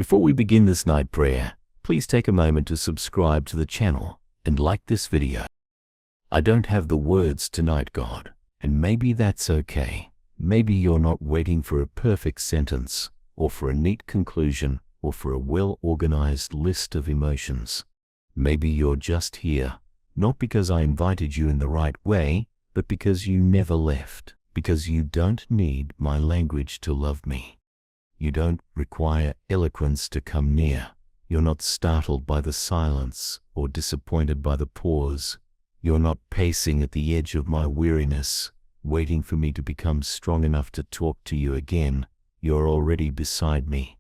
Before we begin this night prayer, please take a moment to subscribe to the channel and like this video. I don't have the words tonight, God, and maybe that's okay. Maybe you're not waiting for a perfect sentence, or for a neat conclusion, or for a well-organized list of emotions. Maybe you're just here, not because I invited you in the right way, but because you never left, because you don't need my language to love me. You don't require eloquence to come near. You're not startled by the silence or disappointed by the pause. You're not pacing at the edge of my weariness, waiting for me to become strong enough to talk to you again. You're already beside me,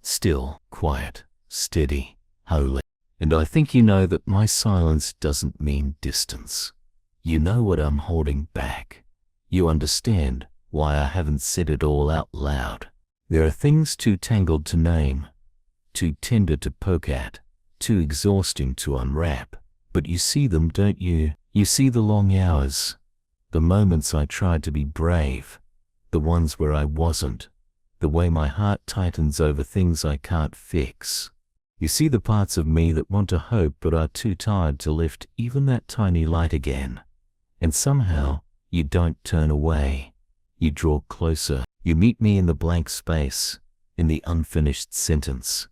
still, quiet, steady, holy. And I think you know that my silence doesn't mean distance. You know what I'm holding back. You understand why I haven't said it all out loud. There are things too tangled to name, too tender to poke at, too exhausting to unwrap. But you see them, don't you? You see the long hours, the moments I tried to be brave, the ones where I wasn't, the way my heart tightens over things I can't fix. You see the parts of me that want to hope but are too tired to lift even that tiny light again. And somehow, you don't turn away. You draw closer. You meet me in the blank space, in the unfinished sentence,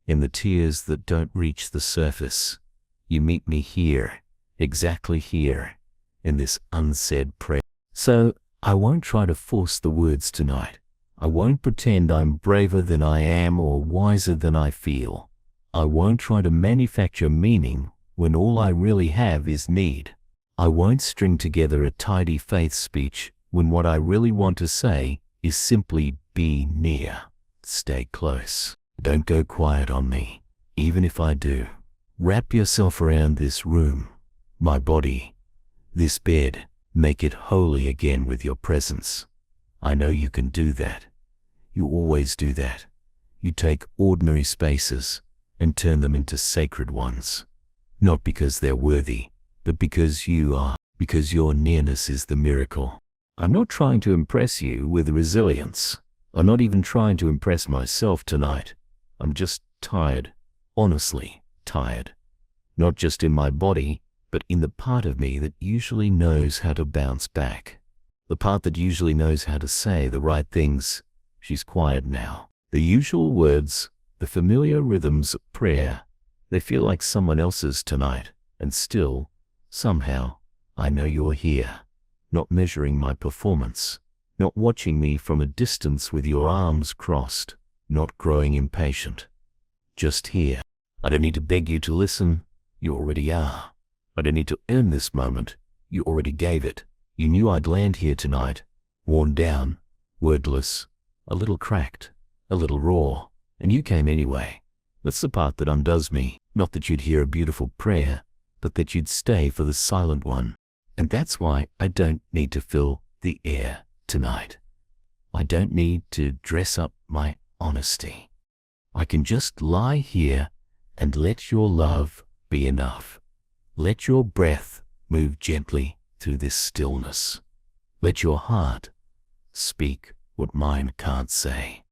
in the tears that don't reach the surface. You meet me here, exactly here, in this unsaid prayer. So, I won't try to force the words tonight. I won't pretend I'm braver than I am or wiser than I feel. I won't try to manufacture meaning when all I really have is need. I won't string together a tidy faith speech when what I really want to say is simply be near. Stay close. Don't go quiet on me, even if I do. Wrap yourself around this room, my body, this bed. Make it holy again with your presence. I know you can do that. You always do that. You take ordinary spaces and turn them into sacred ones. Not because they're worthy, but because you are, because your nearness is the miracle. I'm not trying to impress you with resilience. I'm not even trying to impress myself tonight. I'm just tired, honestly tired. Not just in my body, but in the part of me that usually knows how to bounce back. The part that usually knows how to say the right things. She's quiet now. The usual words, the familiar rhythms of prayer, they feel like someone else's tonight. And still, somehow, I know you're here. Not measuring my performance, not watching me from a distance with your arms crossed, not growing impatient. Just here. I don't need to beg you to listen. You already are. I don't need to earn this moment. You already gave it. You knew I'd land here tonight, worn down, wordless, a little cracked, a little raw, and you came anyway. That's the part that undoes me. Not that you'd hear a beautiful prayer, but that you'd stay for the silent one. And that's why I don't need to fill the air tonight. I don't need to dress up my honesty. I can just lie here and let your love be enough. Let your breath move gently through this stillness. Let your heart speak what mine can't say.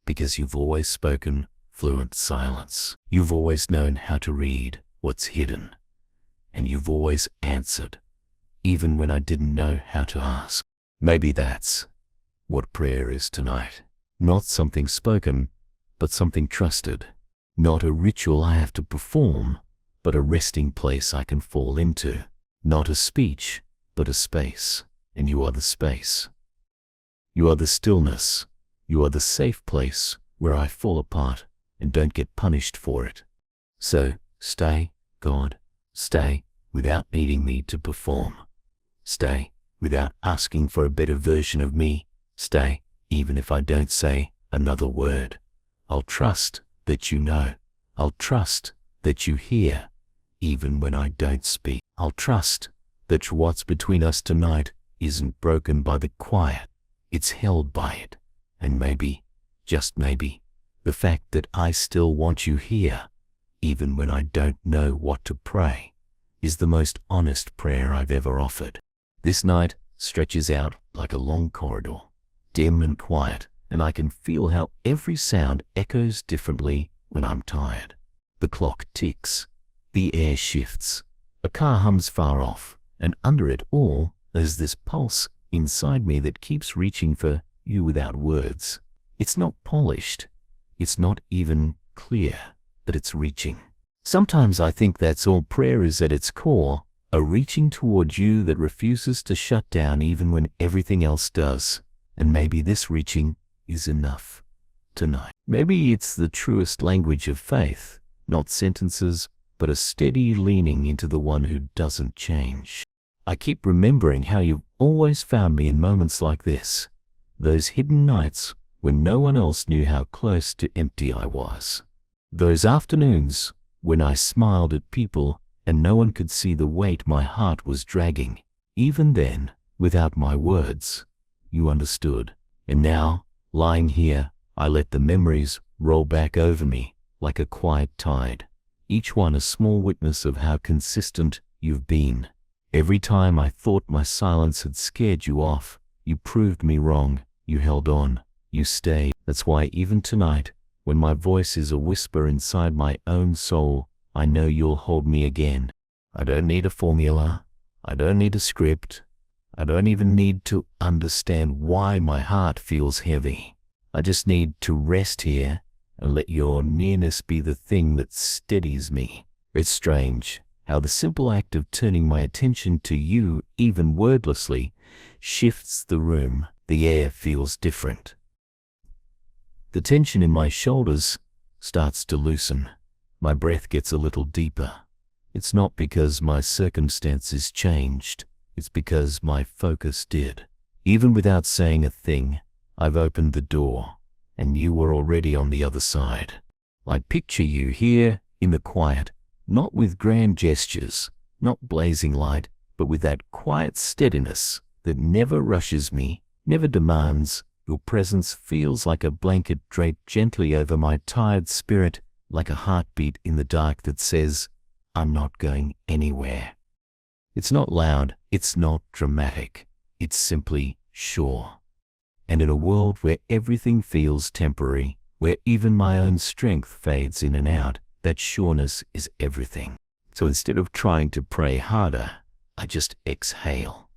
Because you've always spoken fluent silence. You've always known how to read what's hidden. And you've always answered, even when I didn't know how to ask. Maybe that's what prayer is tonight. Not something spoken, but something trusted. Not a ritual I have to perform, but a resting place I can fall into. Not a speech, but a space. And you are the space. You are the stillness. You are the safe place where I fall apart and don't get punished for it. So, stay, God, stay without needing me to perform. Stay without asking for a better version of me. Stay even if I don't say another word. I'll trust that you know. I'll trust that you hear, even when I don't speak. I'll trust that what's between us tonight isn't broken by the quiet. It's held by it. And maybe, just maybe, the fact that I still want you here, even when I don't know what to pray, is the most honest prayer I've ever offered. This night stretches out like a long corridor, dim and quiet, and I can feel how every sound echoes differently when I'm tired. The clock ticks, the air shifts, a car hums far off, and under it all, there's this pulse inside me that keeps reaching for you without words. It's not polished. It's not even clear, but it's reaching. Sometimes I think that's all prayer is at its core, a reaching toward you that refuses to shut down even when everything else does. And maybe this reaching is enough tonight. Maybe it's the truest language of faith, not sentences, but a steady leaning into the one who doesn't change. I keep remembering how you've always found me in moments like this, those hidden nights when no one else knew how close to empty I was. Those afternoons when I smiled at people and no one could see the weight my heart was dragging. Even then, without my words, you understood. And now, lying here, I let the memories roll back over me like a quiet tide, each one a small witness of how consistent you've been. Every time I thought my silence had scared you off, you proved me wrong. You held on. You stayed. That's why even tonight, when my voice is a whisper inside my own soul, I know you'll hold me again. I don't need a formula. I don't need a script. I don't even need to understand why my heart feels heavy. I just need to rest here and let your nearness be the thing that steadies me. It's strange how the simple act of turning my attention to you, even wordlessly, shifts the room. The air feels different. The tension in my shoulders starts to loosen. My breath gets a little deeper. It's not because my circumstances changed. It's because my focus did. Even without saying a thing, I've opened the door, and you were already on the other side. I picture you here in the quiet, not with grand gestures, not blazing light, but with that quiet steadiness that never rushes me, never demands. Your presence feels like a blanket draped gently over my tired spirit, like a heartbeat in the dark that says, I'm not going anywhere. It's not loud, it's not dramatic, it's simply sure. And in a world where everything feels temporary, where even my own strength fades in and out, that sureness is everything. So instead of trying to pray harder, I just exhale.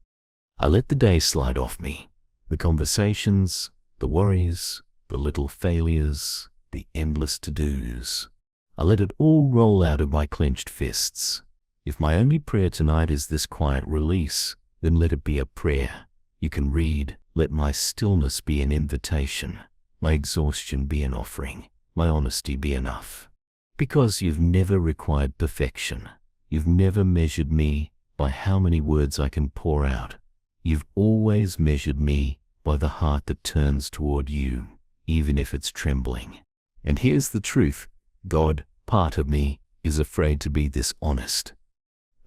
I let the day slide off me. The conversations, the worries, the little failures, the endless to-dos. I let it all roll out of my clenched fists. If my only prayer tonight is this quiet release, then let it be a prayer you can read. Let my stillness be an invitation, my exhaustion be an offering, my honesty be enough. Because you've never required perfection. You've never measured me by how many words I can pour out. You've always measured me by the heart that turns toward you, even if it's trembling. And here's the truth. God, part of me, is afraid to be this honest.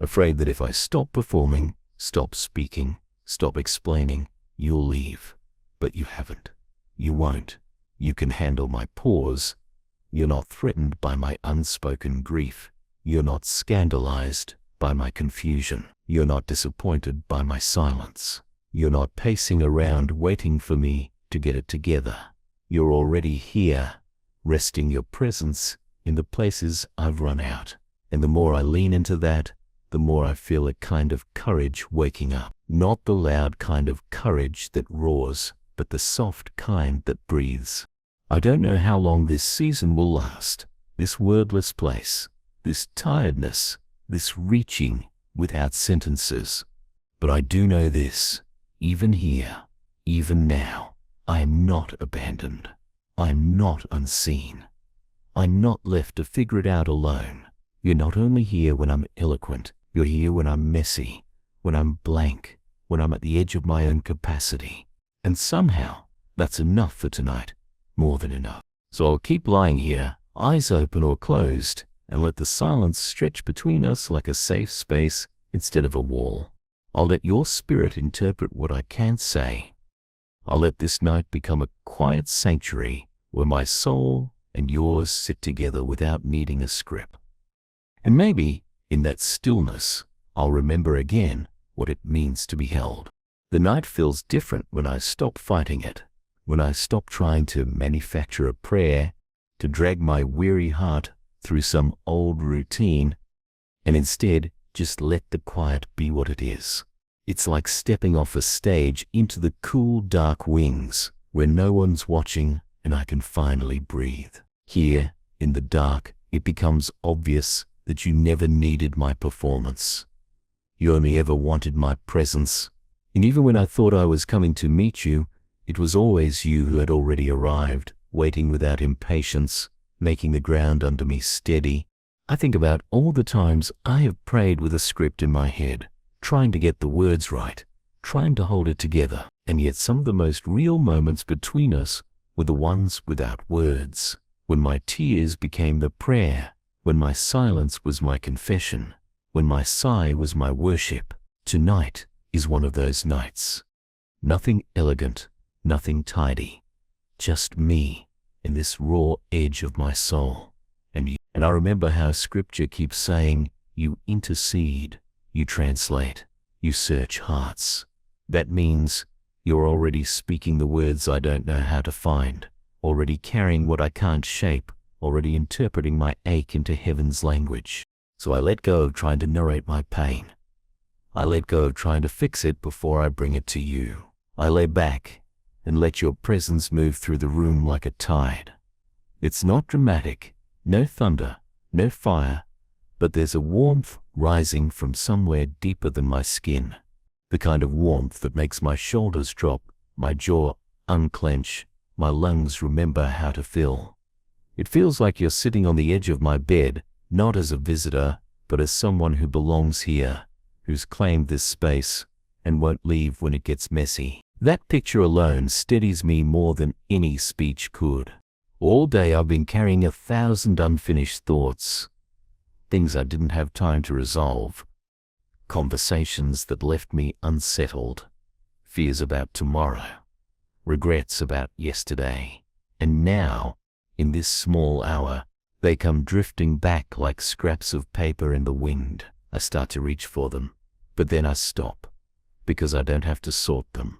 Afraid that if I stop performing, stop speaking, stop explaining, you'll leave. But you haven't. You won't. You can handle my pause. You're not threatened by my unspoken grief. You're not scandalized by my confusion. You're not disappointed by my silence. You're not pacing around waiting for me to get it together. You're already here, resting your presence in the places I've run out. And the more I lean into that, the more I feel a kind of courage waking up. Not the loud kind of courage that roars, but the soft kind that breathes. I don't know how long this season will last, this wordless place, this tiredness, this reaching without sentences. But I do know this, even here, even now, I am not abandoned. I am not unseen. I'm not left to figure it out alone. You're not only here when I'm eloquent, you're here when I'm messy, when I'm blank, when I'm at the edge of my own capacity. And somehow, that's enough for tonight, more than enough. So I'll keep lying here, eyes open or closed, and let the silence stretch between us like a safe space instead of a wall. I'll let your spirit interpret what I can't say. I'll let this night become a quiet sanctuary where my soul and yours sit together without needing a script. And maybe, in that stillness, I'll remember again what it means to be held. The night feels different when I stop fighting it. when I stop trying to manufacture a prayer, to drag my weary heart through some old routine, and instead just let the quiet be what it is. It's like stepping off a stage into the cool, dark wings where no one's watching and I can finally breathe. Here, in the dark, it becomes obvious that you never needed my performance. You only ever wanted my presence. And even when I thought I was coming to meet you, it was always you who had already arrived, waiting without impatience, making the ground under me steady. I think about all the times I have prayed with a script in my head, trying to get the words right, trying to hold it together. And yet some of the most real moments between us were the ones without words, when my tears became the prayer, when my silence was my confession, when my sigh was my worship. Tonight is one of those nights. Nothing elegant, nothing tidy, just me and this raw edge of my soul and you. And I remember how scripture keeps saying, you intercede, you translate, you search hearts. That means you're already speaking the words I don't know how to find, already carrying what I can't shape, already interpreting my ache into heaven's language. So I let go of trying to narrate my pain. I let go of trying to fix it before I bring it to you. I lay back and let your presence move through the room like a tide. It's not dramatic, no thunder, no fire, but there's a warmth rising from somewhere deeper than my skin. The kind of warmth that makes my shoulders drop, my jaw unclench, my lungs remember how to fill. It feels like you're sitting on the edge of my bed, not as a visitor, but as someone who belongs here, who's claimed this space and won't leave when it gets messy. That picture alone steadies me more than any speech could. All day I've been carrying 1,000 unfinished thoughts, things I didn't have time to resolve, conversations that left me unsettled, fears about tomorrow, regrets about yesterday. And now, in this small hour, they come drifting back like scraps of paper in the wind. I start to reach for them, but then I stop, because I don't have to sort them.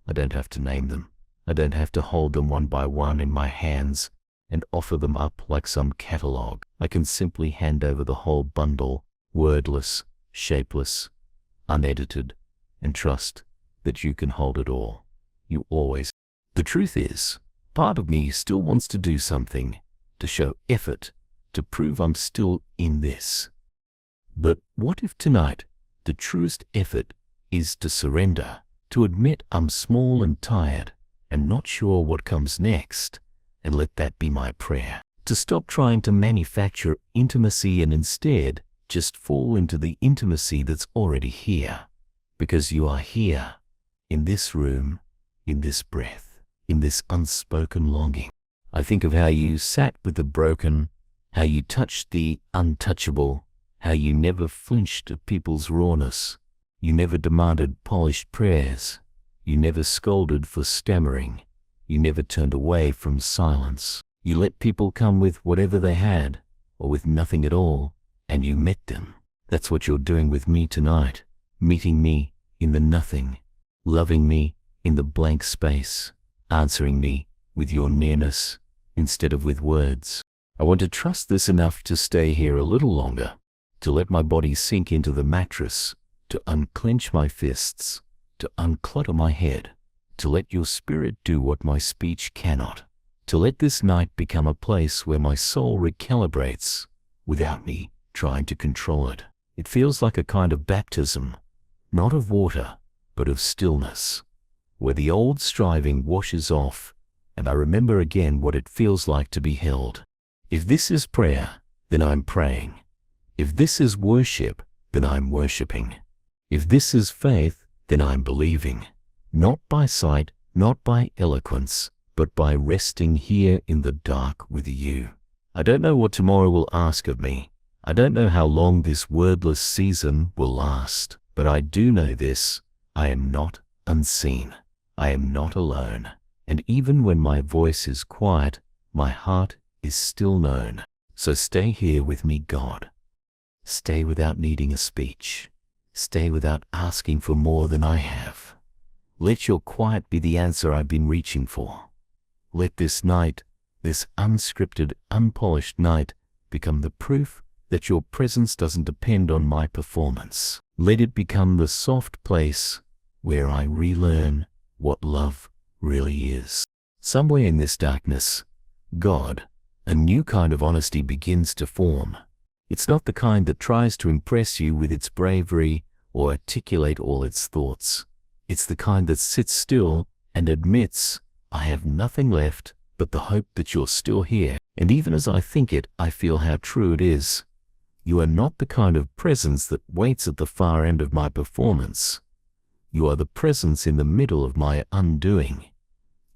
I don't have to name them. I don't have to hold them one by one in my hands and offer them up like some catalog. I can simply hand over the whole bundle, wordless, shapeless, unedited, and trust that you can hold it all. You always. The truth is, part of me still wants to do something, to show effort, to prove I'm still in this. But what if tonight the truest effort is to surrender, to admit I'm small and tired and not sure what comes next, and let that be my prayer? To stop trying to manufacture intimacy and instead just fall into the intimacy that's already here. Because you are here, in this room, in this breath, in this unspoken longing. I think of how you sat with the broken, how you touched the untouchable, how you never flinched at people's rawness. You never demanded polished prayers. You never scolded for stammering. You never turned away from silence. You let people come with whatever they had, or with nothing at all, and you met them. That's what you're doing with me tonight, meeting me in the nothing, loving me in the blank space, answering me with your nearness instead of with words. I want to trust this enough to stay here a little longer, to let my body sink into the mattress, to unclench my fists, to unclutter my head, to let your spirit do what my speech cannot, to let this night become a place where my soul recalibrates without me trying to control it. It feels like a kind of baptism, not of water, but of stillness, where the old striving washes off, and I remember again what it feels like to be held. If this is prayer, then I'm praying. If this is worship, then I'm worshiping. If this is faith, then I'm believing. Not by sight, not by eloquence, but by resting here in the dark with you. I don't know what tomorrow will ask of me. I don't know how long this wordless season will last, but I do know this: I am not unseen. I am not alone. And even when my voice is quiet, my heart is still known. So stay here with me, God. Stay without needing a speech. Stay without asking for more than I have. Let your quiet be the answer I've been reaching for. Let this night, this unscripted, unpolished night, become the proof that your presence doesn't depend on my performance. Let it become the soft place where I relearn what love really is. Somewhere in this darkness, God, a new kind of honesty begins to form. It's not the kind that tries to impress you with its bravery or articulate all its thoughts. It's the kind that sits still and admits, I have nothing left but the hope that you're still here. And even as I think it, I feel how true it is. You are not the kind of presence that waits at the far end of my performance. You are the presence in the middle of my undoing.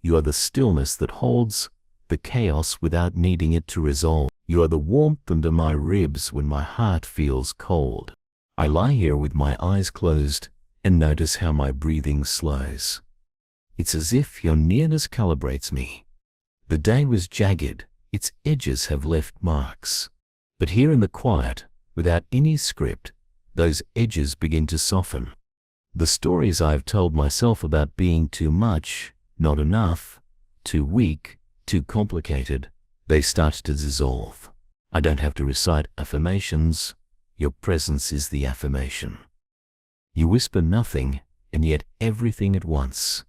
You are the stillness that holds the chaos without needing it to resolve. You are the warmth under my ribs when my heart feels cold. I lie here with my eyes closed and notice how my breathing slows. It's as if your nearness calibrates me. The day was jagged, its edges have left marks. But here in the quiet, without any script, those edges begin to soften. The stories I've told myself about being too much, not enough, too weak, too complicated, they start to dissolve. I don't have to recite affirmations. Your presence is the affirmation. You whisper nothing, and yet everything at once.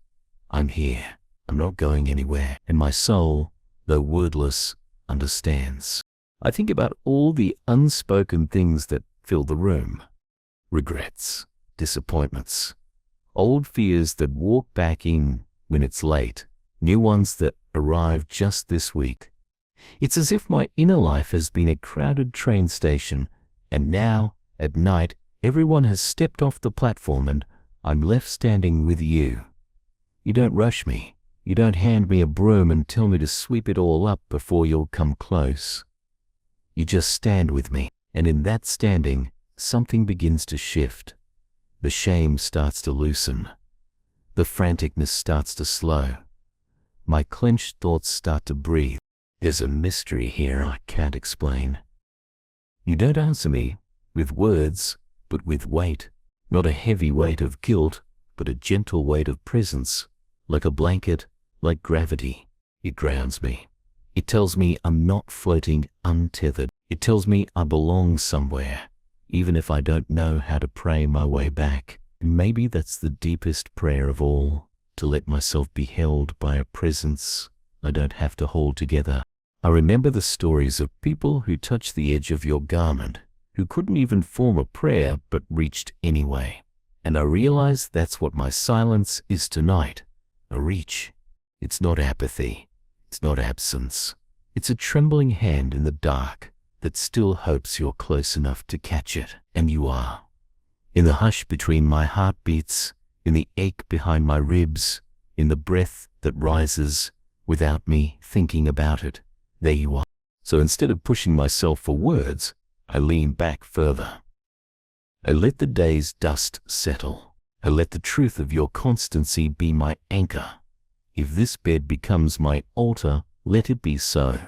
I'm here. I'm not going anywhere. And my soul, though wordless, understands. I think about all the unspoken things that fill the room. Regrets, disappointments, old fears that walk back in when it's late, new ones that arrived just this week. It's as if my inner life has been a crowded train station, and now, at night, everyone has stepped off the platform and I'm left standing with you. You don't rush me. You don't hand me a broom and tell me to sweep it all up before you'll come close. You just stand with me, and in that standing, something begins to shift. The shame starts to loosen. The franticness starts to slow. My clenched thoughts start to breathe. There's a mystery here I can't explain. You don't answer me with words, but with weight. Not a heavy weight of guilt, but a gentle weight of presence, like a blanket, like gravity. It grounds me. It tells me I'm not floating untethered. It tells me I belong somewhere, even if I don't know how to pray my way back. And maybe that's the deepest prayer of all, to let myself be held by a presence I don't have to hold together. I remember the stories of people who touched the edge of your garment, who couldn't even form a prayer but reached anyway. And I realize that's what my silence is tonight, a reach. It's not apathy. It's not absence. It's a trembling hand in the dark that still hopes you're close enough to catch it, and you are. In the hush between my heartbeats, in the ache behind my ribs, in the breath that rises without me thinking about it, there you are. So instead of pushing myself for words, I lean back further. I let the day's dust settle. I let the truth of your constancy be my anchor. If this bed becomes my altar, let it be so.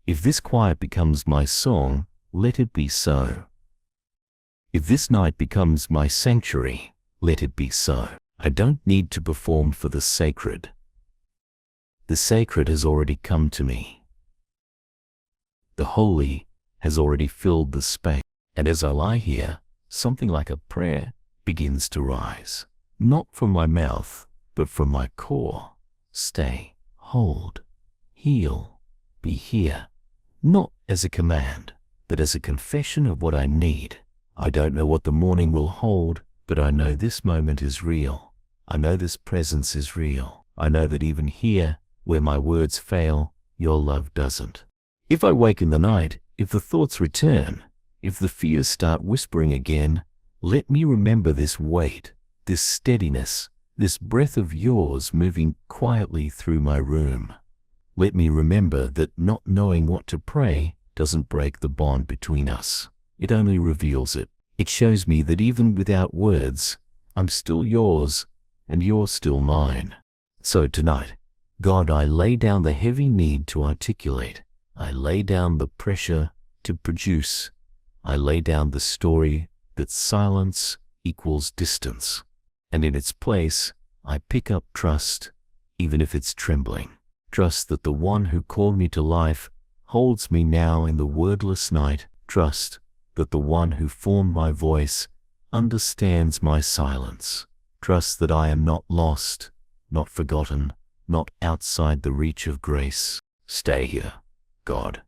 If this quiet becomes my song, let it be so. If this night becomes my sanctuary, let it be so. I don't need to perform for the sacred. The sacred has already come to me. The holy has already filled the space. And as I lie here, something like a prayer begins to rise. Not from my mouth, but from my core. Stay, hold, heal, be here. Not as a command, but as a confession of what I need. I don't know what the morning will hold, but I know this moment is real. I know this presence is real. I know that even here, where my words fail, your love doesn't. If I wake in the night, if the thoughts return, if the fears start whispering again, let me remember this weight, this steadiness, this breath of yours moving quietly through my room. Let me remember that not knowing what to pray doesn't break the bond between us. It only reveals it. It shows me that even without words, I'm still yours and you're still mine. So tonight, God, I lay down the heavy need to articulate. I lay down the pressure to produce. I lay down the story that silence equals distance. And in its place, I pick up trust, even if it's trembling. Trust that the one who called me to life holds me now in the wordless night. Trust that the one who formed my voice understands my silence. Trust that I am not lost, not forgotten, not outside the reach of grace. Stay here, God,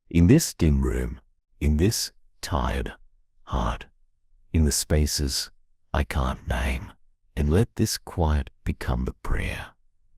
in this dim room, in this tired heart, in the spaces I can't name, and let this quiet become the prayer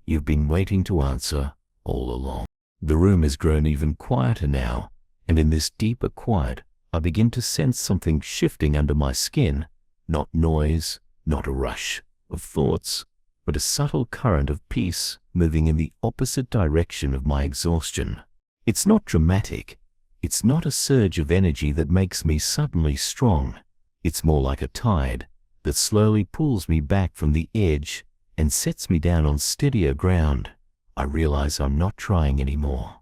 you've been waiting to answer all along. The room has grown even quieter now, and in this deeper quiet, I begin to sense something shifting under my skin. Not noise, not a rush of thoughts, but a subtle current of peace moving in the opposite direction of my exhaustion. It's not dramatic. It's not a surge of energy that makes me suddenly strong. It's more like a tide that slowly pulls me back from the edge and sets me down on steadier ground. I realize I'm not trying anymore.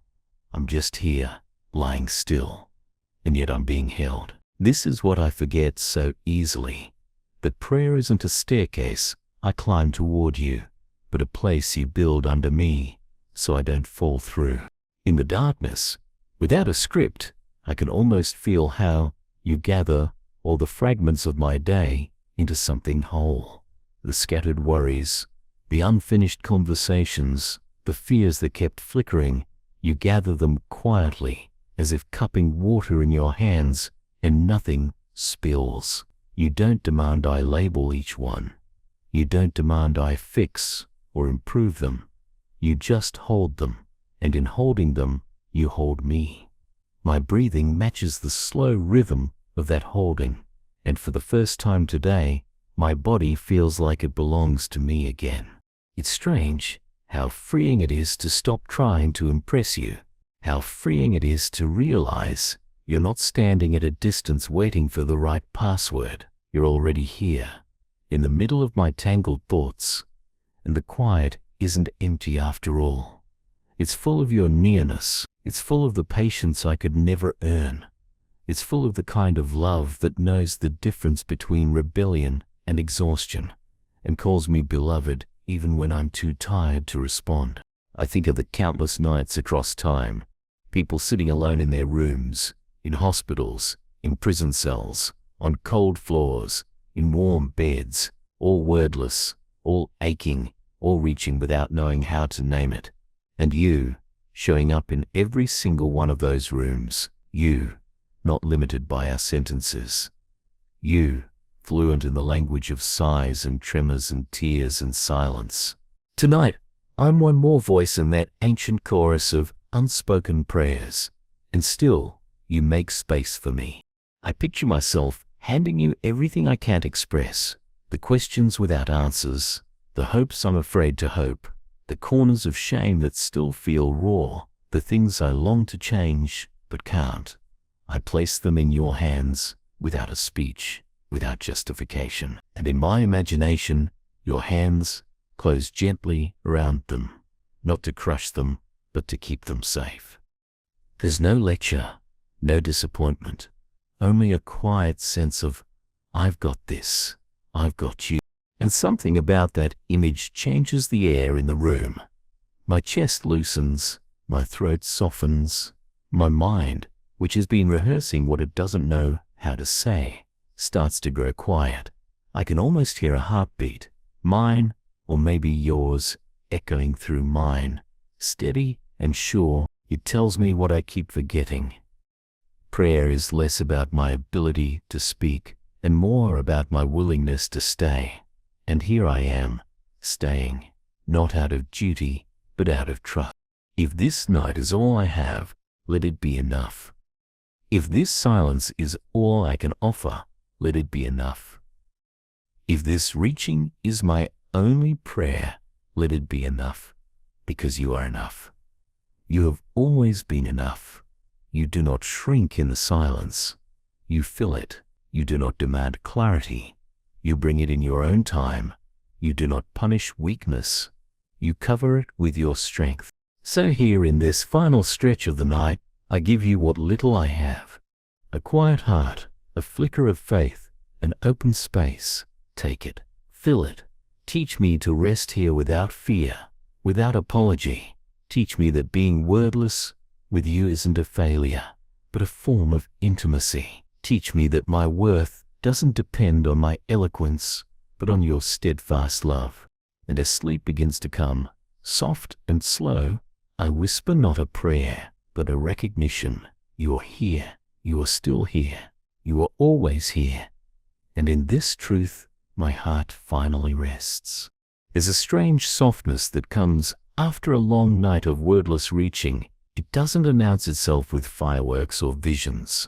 I'm just here, lying still, and yet I'm being held. This is what I forget so easily, that prayer isn't a staircase I climb toward you, but a place you build under me so I don't fall through. In the darkness, without a script, I can almost feel how you gather all the fragments of my day into something whole. The scattered worries, the unfinished conversations, the fears that kept flickering, you gather them quietly, as if cupping water in your hands, and nothing spills. You don't demand I label each one. You don't demand I fix or improve them. You just hold them, and in holding them, you hold me. My breathing matches the slow rhythm of that holding, and for the first time today, my body feels like it belongs to me again. It's strange how freeing it is to stop trying to impress you, how freeing it is to realize you're not standing at a distance waiting for the right password. You're already here, in the middle of my tangled thoughts, and the quiet isn't empty after all. It's full of your nearness. It's full of the patience I could never earn. It's full of the kind of love that knows the difference between rebellion and exhaustion, and calls me beloved even when I'm too tired to respond. I think of the countless nights across time, people sitting alone in their rooms, in hospitals, in prison cells, on cold floors, in warm beds, all wordless, all aching, all reaching without knowing how to name it. And you, showing up in every single one of those rooms. You, not limited by our sentences. You, fluent in the language of sighs and tremors and tears and silence. Tonight, I'm one more voice in that ancient chorus of unspoken prayers, and still, you make space for me. I picture myself handing you everything I can't express, the questions without answers, the hopes I'm afraid to hope, the corners of shame that still feel raw, the things I long to change but can't. I place them in your hands without a speech, without justification, and in my imagination, your hands close gently around them, not to crush them, but to keep them safe. There's no lecture, no disappointment, only a quiet sense of, I've got this, I've got you. And something about that image changes the air in the room. My chest loosens, my throat softens, my mind, which has been rehearsing what it doesn't know how to say, starts to grow quiet. I can almost hear a heartbeat, mine or maybe yours, echoing through mine, steady and sure. It tells me what I keep forgetting. Prayer is less about my ability to speak and more about my willingness to stay. And here I am, staying, not out of duty, but out of trust. If this night is all I have, let it be enough. If this silence is all I can offer, let it be enough. If this reaching is my only prayer, let it be enough, because you are enough. You have always been enough. You do not shrink in the silence. You fill it. You do not demand clarity. You bring it in your own time. You do not punish weakness. You cover it with your strength. So here in this final stretch of the night, I give you what little I have. A quiet heart, a flicker of faith, an open space. Take it. Fill it. Teach me to rest here without fear, without apology. Teach me that being wordless with you isn't a failure, but a form of intimacy. Teach me that my worth doesn't depend on my eloquence, but on your steadfast love. And as sleep begins to come, soft and slow, I whisper not a prayer, but a recognition. You are here. You are still here. You are always here. And in this truth, my heart finally rests. There's a strange softness that comes after a long night of wordless reaching. It doesn't announce itself with fireworks or visions.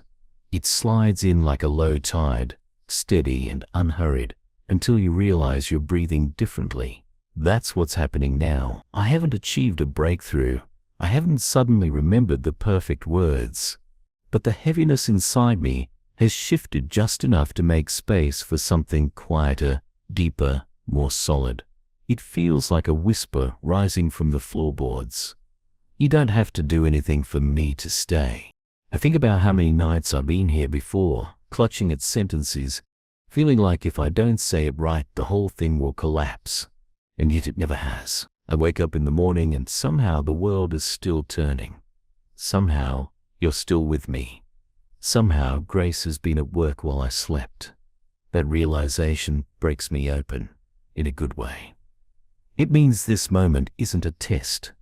It slides in like a low tide, steady and unhurried, until you realize you're breathing differently. That's what's happening now. I haven't achieved a breakthrough. I haven't suddenly remembered the perfect words. But the heaviness inside me has shifted just enough to make space for something quieter, deeper, more solid. It feels like a whisper rising from the floorboards. You don't have to do anything for me to stay. I think about how many nights I've been here before, clutching at sentences, feeling like if I don't say it right, the whole thing will collapse. And yet it never has. I wake up in the morning and somehow the world is still turning. Somehow you're still with me. Somehow grace has been at work while I slept. That realization breaks me open in a good way. It means this moment isn't a test.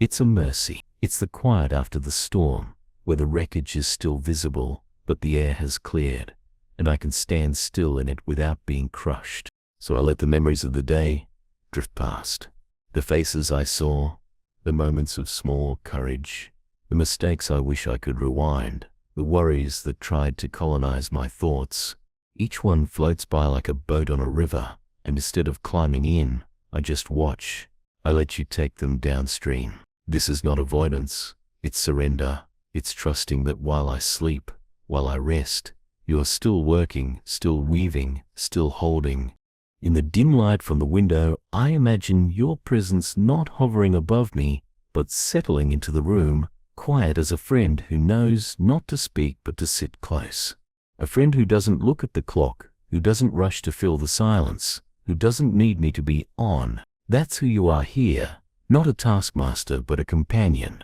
It's a mercy. It's the quiet after the storm, where the wreckage is still visible, but the air has cleared, and I can stand still in it without being crushed. So I let the memories of the day drift past. The faces I saw, the moments of small courage, the mistakes I wish I could rewind, the worries that tried to colonize my thoughts. Each one floats by like a boat on a river, and instead of climbing in, I just watch. I let you take them downstream. This is not avoidance. It's surrender. It's trusting that while I sleep, while I rest, you are still working, still weaving, still holding. In the dim light from the window, I imagine your presence not hovering above me, but settling into the room, quiet as a friend who knows not to speak but to sit close. A friend who doesn't look at the clock, who doesn't rush to fill the silence, who doesn't need me to be on. That's who you are here, not a taskmaster but a companion.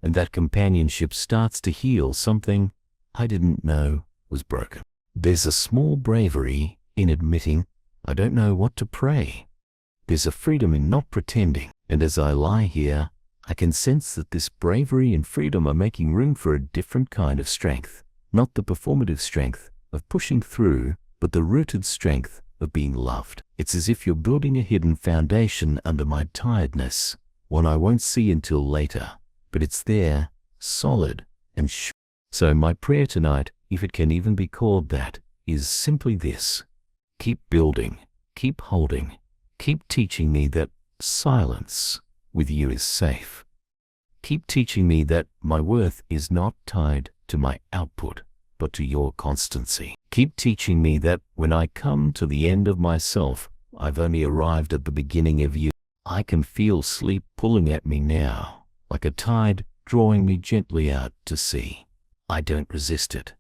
And that companionship starts to heal something I didn't know was broken. There's a small bravery in admitting I don't know what to pray. There's a freedom in not pretending. And as I lie here, I can sense that this bravery and freedom are making room for a different kind of strength. Not the performative strength of pushing through, but the rooted strength of being loved. It's as if you're building a hidden foundation under my tiredness, one I won't see until later. But it's there, solid and sure. So my prayer tonight, if it can even be called that, is simply this. Keep building, keep holding, keep teaching me that silence with you is safe. Keep teaching me that my worth is not tied to my output, but to your constancy. Keep teaching me that when I come to the end of myself, I've only arrived at the beginning of you. I can feel sleep pulling at me now, like a tide drawing me gently out to sea. I don't resist it.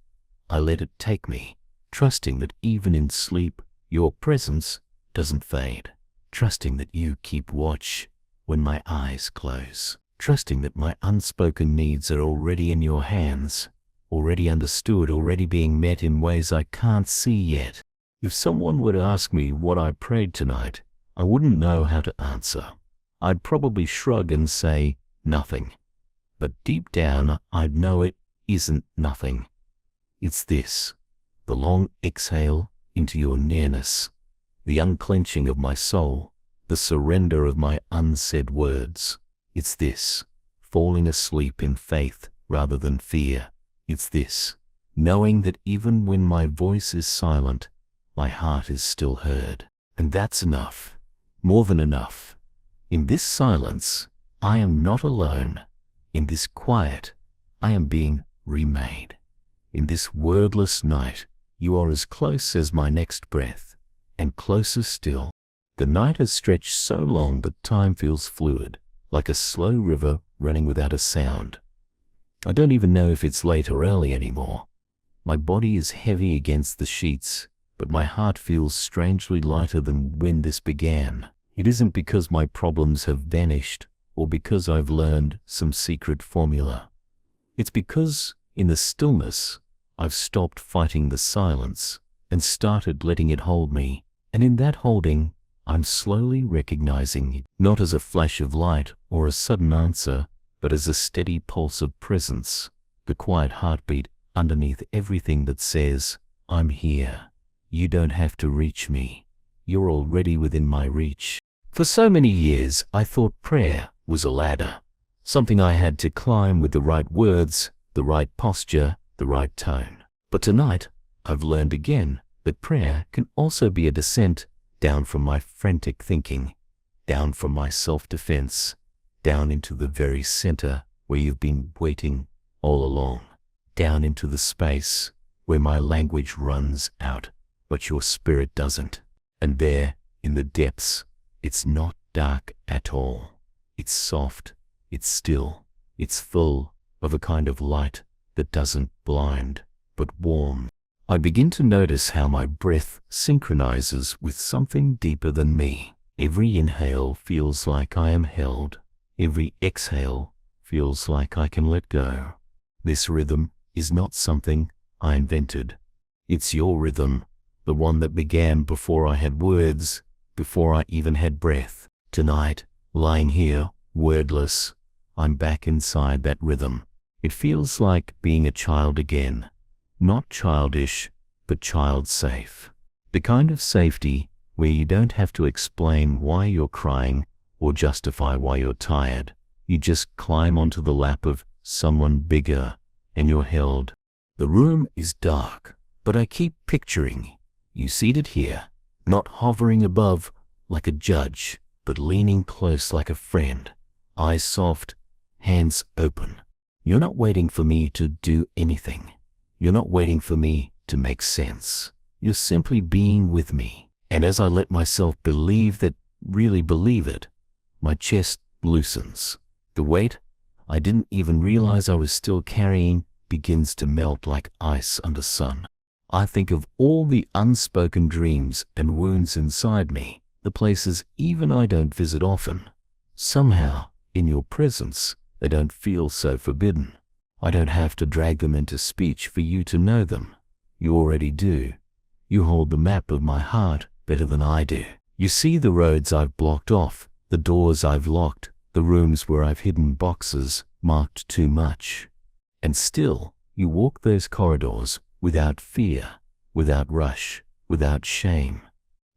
I let it take me, trusting that even in sleep, your presence doesn't fade, trusting that you keep watch when my eyes close, trusting that my unspoken needs are already in your hands, already understood, already being met in ways I can't see yet. If someone were to ask me what I prayed tonight, I wouldn't know how to answer. I'd probably shrug and say nothing. But deep down, I'd know it isn't nothing. It's this, the long exhale into your nearness, the unclenching of my soul, the surrender of my unsaid words. It's this, falling asleep in faith rather than fear. It's this, knowing that even when my voice is silent, my heart is still heard. And that's enough, more than enough. In this silence, I am not alone. In this quiet, I am being remade. In this wordless night, you are as close as my next breath, and closer still. The night has stretched so long that time feels fluid, like a slow river running without a sound. I don't even know if it's late or early anymore. My body is heavy against the sheets, but my heart feels strangely lighter than when this began. It isn't because my problems have vanished or because I've learned some secret formula. It's because in the stillness, I've stopped fighting the silence and started letting it hold me. And in that holding, I'm slowly recognizing it, not as a flash of light or a sudden answer, but as a steady pulse of presence, the quiet heartbeat underneath everything that says, I'm here. You don't have to reach me. You're already within my reach. For so many years, I thought prayer was a ladder, something I had to climb with the right words, the right posture, the right tone. But tonight, I've learned again that prayer can also be a descent down from my frantic thinking, down from my self-defense, down into the very center where you've been waiting all along, down into the space where my language runs out, but your spirit doesn't. And there, in the depths, it's not dark at all. It's soft, it's still, it's full of a kind of light that doesn't blind, but warm. I begin to notice how my breath synchronizes with something deeper than me. Every inhale feels like I am held. Every exhale feels like I can let go. This rhythm is not something I invented. It's your rhythm, the one that began before I had words, before I even had breath. Tonight, lying here, wordless, I'm back inside that rhythm. It feels like being a child again. Not childish, but child-safe. The kind of safety where you don't have to explain why you're crying or justify why you're tired. You just climb onto the lap of someone bigger and you're held. The room is dark, but I keep picturing you seated here, not hovering above like a judge, but leaning close like a friend, eyes soft, hands open. You're not waiting for me to do anything. You're not waiting for me to make sense. You're simply being with me. And as I let myself really believe it, my chest loosens. The weight I didn't even realize I was still carrying begins to melt like ice under sun. I think of all the unspoken dreams and wounds inside me, the places even I don't visit often. Somehow, in your presence, they don't feel so forbidden. I don't have to drag them into speech for you to know them. You already do. You hold the map of my heart better than I do. You see the roads I've blocked off, the doors I've locked, the rooms where I've hidden boxes marked too much. And still, you walk those corridors without fear, without rush, without shame.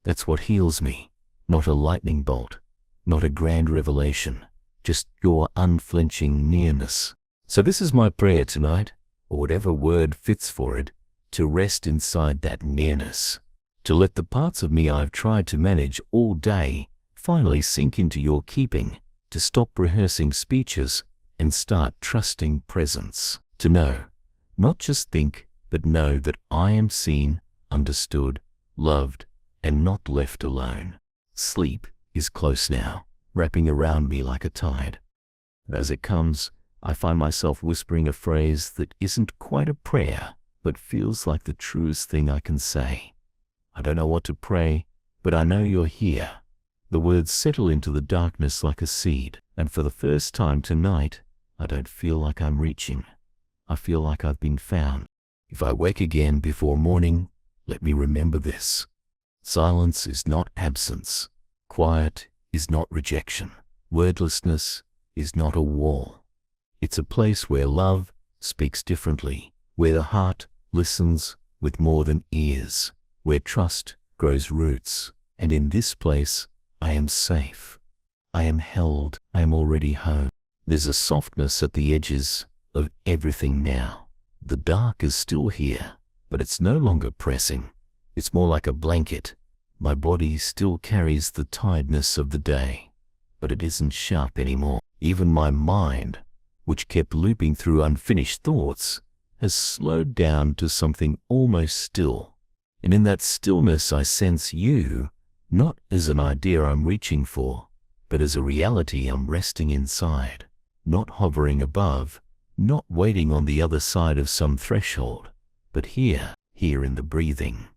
That's what heals me. Not a lightning bolt, not a grand revelation, just your unflinching nearness. So this is my prayer tonight, or whatever word fits for it, to rest inside that nearness, to let the parts of me I've tried to manage all day finally sink into your keeping, to stop rehearsing speeches and start trusting presence, to know, not just think, but know that I am seen, understood, loved, and not left alone. Sleep is close now, wrapping around me like a tide. As it comes, I find myself whispering a phrase that isn't quite a prayer, but feels like the truest thing I can say. I don't know what to pray, but I know you're here. The words settle into the darkness like a seed, and for the first time tonight, I don't feel like I'm reaching. I feel like I've been found. If I wake again before morning, let me remember this. Silence is not absence. Quiet is not rejection. Wordlessness is not a wall. It's a place where love speaks differently, where the heart listens with more than ears, where trust grows roots. And in this place, I am safe. I am held. I am already home. There's a softness at the edges of everything now. The dark is still here, but it's no longer pressing. It's more like a blanket. My body still carries the tiredness of the day, but it isn't sharp anymore. Even my mind, which kept looping through unfinished thoughts, has slowed down to something almost still. And in that stillness I sense you, not as an idea I'm reaching for, but as a reality I'm resting inside, not hovering above, not waiting on the other side of some threshold, but here in the breathing,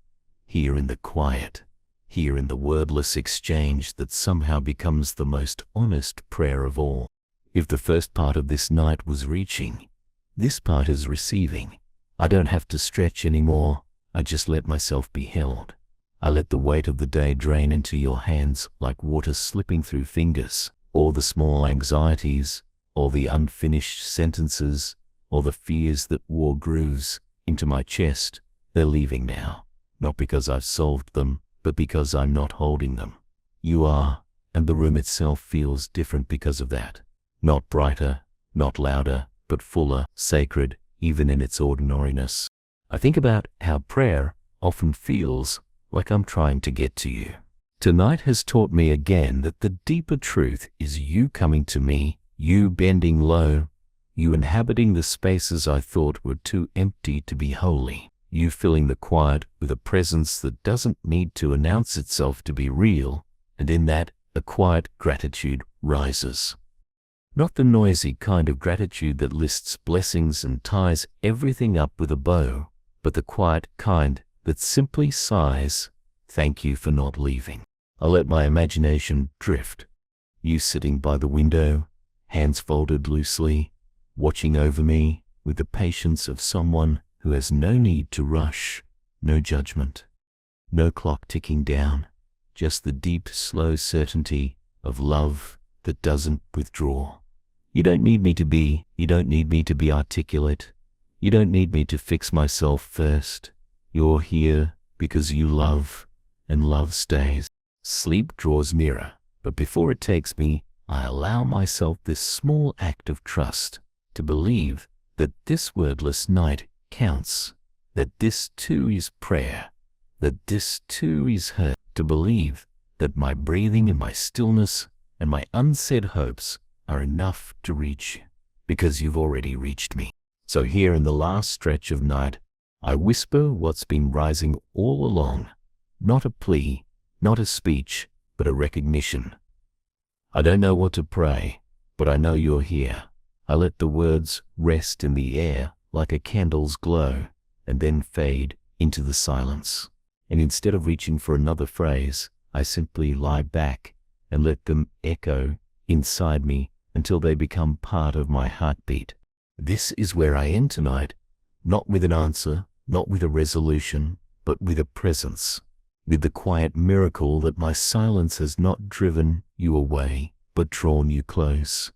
here in the quiet, here in the wordless exchange that somehow becomes the most honest prayer of all. If the first part of this night was reaching, this part is receiving. I don't have to stretch anymore. I just let myself be held. I let the weight of the day drain into your hands like water slipping through fingers. All the small anxieties, all the unfinished sentences, all the fears that wore grooves into my chest, they're leaving now. Not because I've solved them, but because I'm not holding them. You are, and the room itself feels different because of that. Not brighter, not louder, but fuller, sacred, even in its ordinariness. I think about how prayer often feels like I'm trying to get to you. Tonight has taught me again that the deeper truth is you coming to me, you bending low, you inhabiting the spaces I thought were too empty to be holy, you filling the quiet with a presence that doesn't need to announce itself to be real, and in that a quiet gratitude rises. Not the noisy kind of gratitude that lists blessings and ties everything up with a bow, but the quiet kind that simply sighs, "Thank you for not leaving." I let my imagination drift. You sitting by the window, hands folded loosely, watching over me with the patience of someone who has no need to rush, no judgment, no clock ticking down, just the deep, slow certainty of love that doesn't withdraw. You don't need me to be articulate. You don't need me to fix myself first. You're here because you love, and love stays. Sleep draws nearer, but before it takes me, I allow myself this small act of trust, to believe that this wordless night counts, that this too is prayer, that this too is her, to believe that my breathing and my stillness and my unsaid hopes are enough to reach you, because you've already reached me. So here in the last stretch of night, I whisper what's been rising all along, not a plea, not a speech, but a recognition. I don't know what to pray, but I know you're here. I let the words rest in the air like a candle's glow, and then fade into the silence. And instead of reaching for another phrase, I simply lie back and let them echo inside me until they become part of my heartbeat. This is where I end tonight, not with an answer, not with a resolution, but with a presence, with the quiet miracle that my silence has not driven you away, but drawn you close,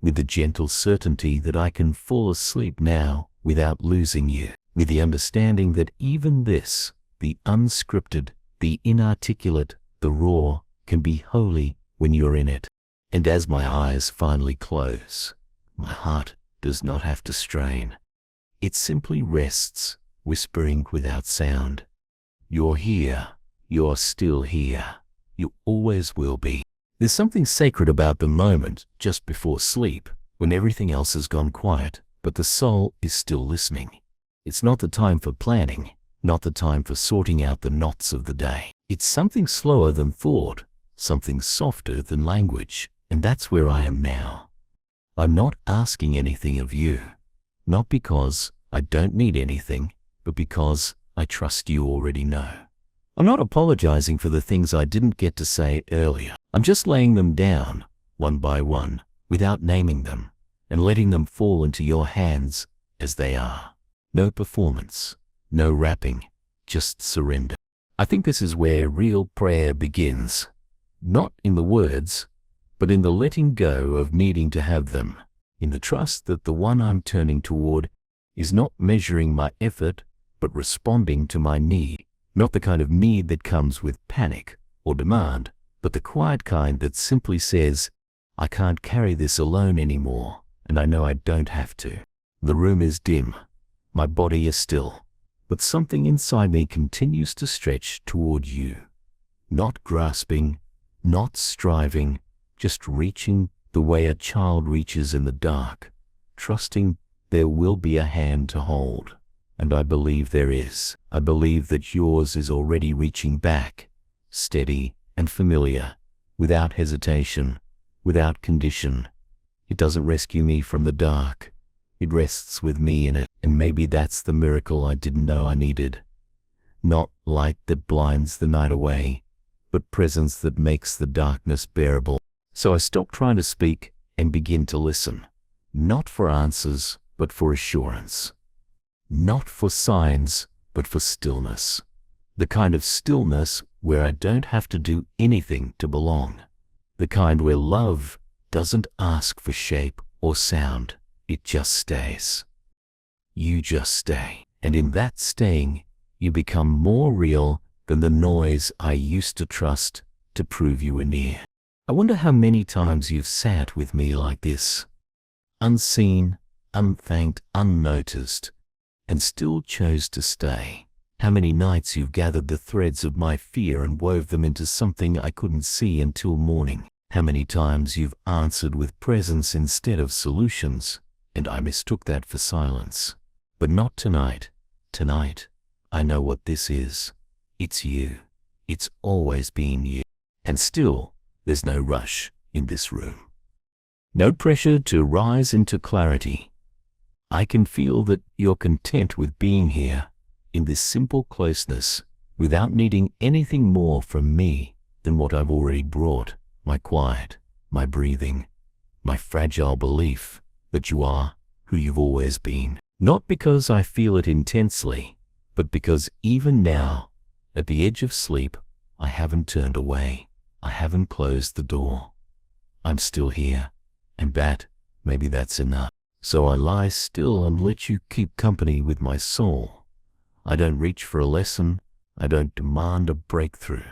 with the gentle certainty that I can fall asleep now without losing you, with the understanding that even this, the unscripted, the inarticulate, the raw, can be holy when you're in it. And as my eyes finally close, my heart does not have to strain. It simply rests, whispering without sound. You're here. You're still here. You always will be. There's something sacred about the moment just before sleep, when everything else has gone quiet, but the soul is still listening. It's not the time for planning, not the time for sorting out the knots of the day. It's something slower than thought, something softer than language. And that's where I am now. I'm not asking anything of you, not because I don't need anything, but because I trust you already know. I'm not apologizing for the things I didn't get to say earlier. I'm just laying them down, one by one, without naming them, and letting them fall into your hands as they are. No performance, no rapping, just surrender. I think this is where real prayer begins, not in the words, but in the letting go of needing to have them, in the trust that the one I'm turning toward is not measuring my effort, but responding to my need, not the kind of need that comes with panic or demand, but the quiet kind that simply says, I can't carry this alone anymore, and I know I don't have to. The room is dim, my body is still, but something inside me continues to stretch toward you, not grasping, not striving, just reaching the way a child reaches in the dark, trusting there will be a hand to hold. And I believe there is. I believe that yours is already reaching back, steady and familiar, without hesitation, without condition. It doesn't rescue me from the dark. It rests with me in it. And maybe that's the miracle I didn't know I needed. Not light that blinds the night away, but presence that makes the darkness bearable. So I stop trying to speak and begin to listen, not for answers, but for assurance. Not for signs, but for stillness. The kind of stillness where I don't have to do anything to belong. The kind where love doesn't ask for shape or sound, it just stays. You just stay. And in that staying, you become more real than the noise I used to trust to prove you were near. I wonder how many times you've sat with me like this, unseen, unthanked, unnoticed, and still chose to stay. How many nights you've gathered the threads of my fear and wove them into something I couldn't see until morning. How many times you've answered with presence instead of solutions, and I mistook that for silence. But not tonight. Tonight, I know what this is. It's you. It's always been you. And still, there's no rush in this room. No pressure to rise into clarity. I can feel that you're content with being here in this simple closeness without needing anything more from me than what I've already brought, my quiet, my breathing, my fragile belief that you are who you've always been. Not because I feel it intensely, but because even now, at the edge of sleep, I haven't turned away. I haven't closed the door. I'm still here, and maybe that's enough. So I lie still and let you keep company with my soul. I don't reach for a lesson. I don't demand a breakthrough.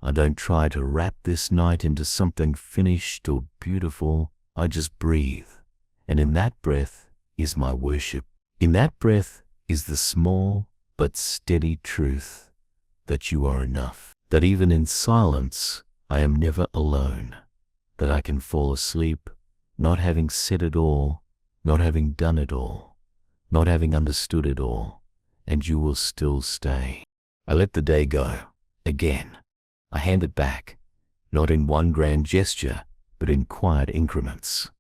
I don't try to wrap this night into something finished or beautiful. I just breathe. And in that breath is my worship. In that breath is the small but steady truth that you are enough. That even in silence, I am never alone. That I can fall asleep, not having said it all, not having done it all, not having understood it all, and you will still stay. I let the day go, again. I hand it back, not in one grand gesture, but in quiet increments.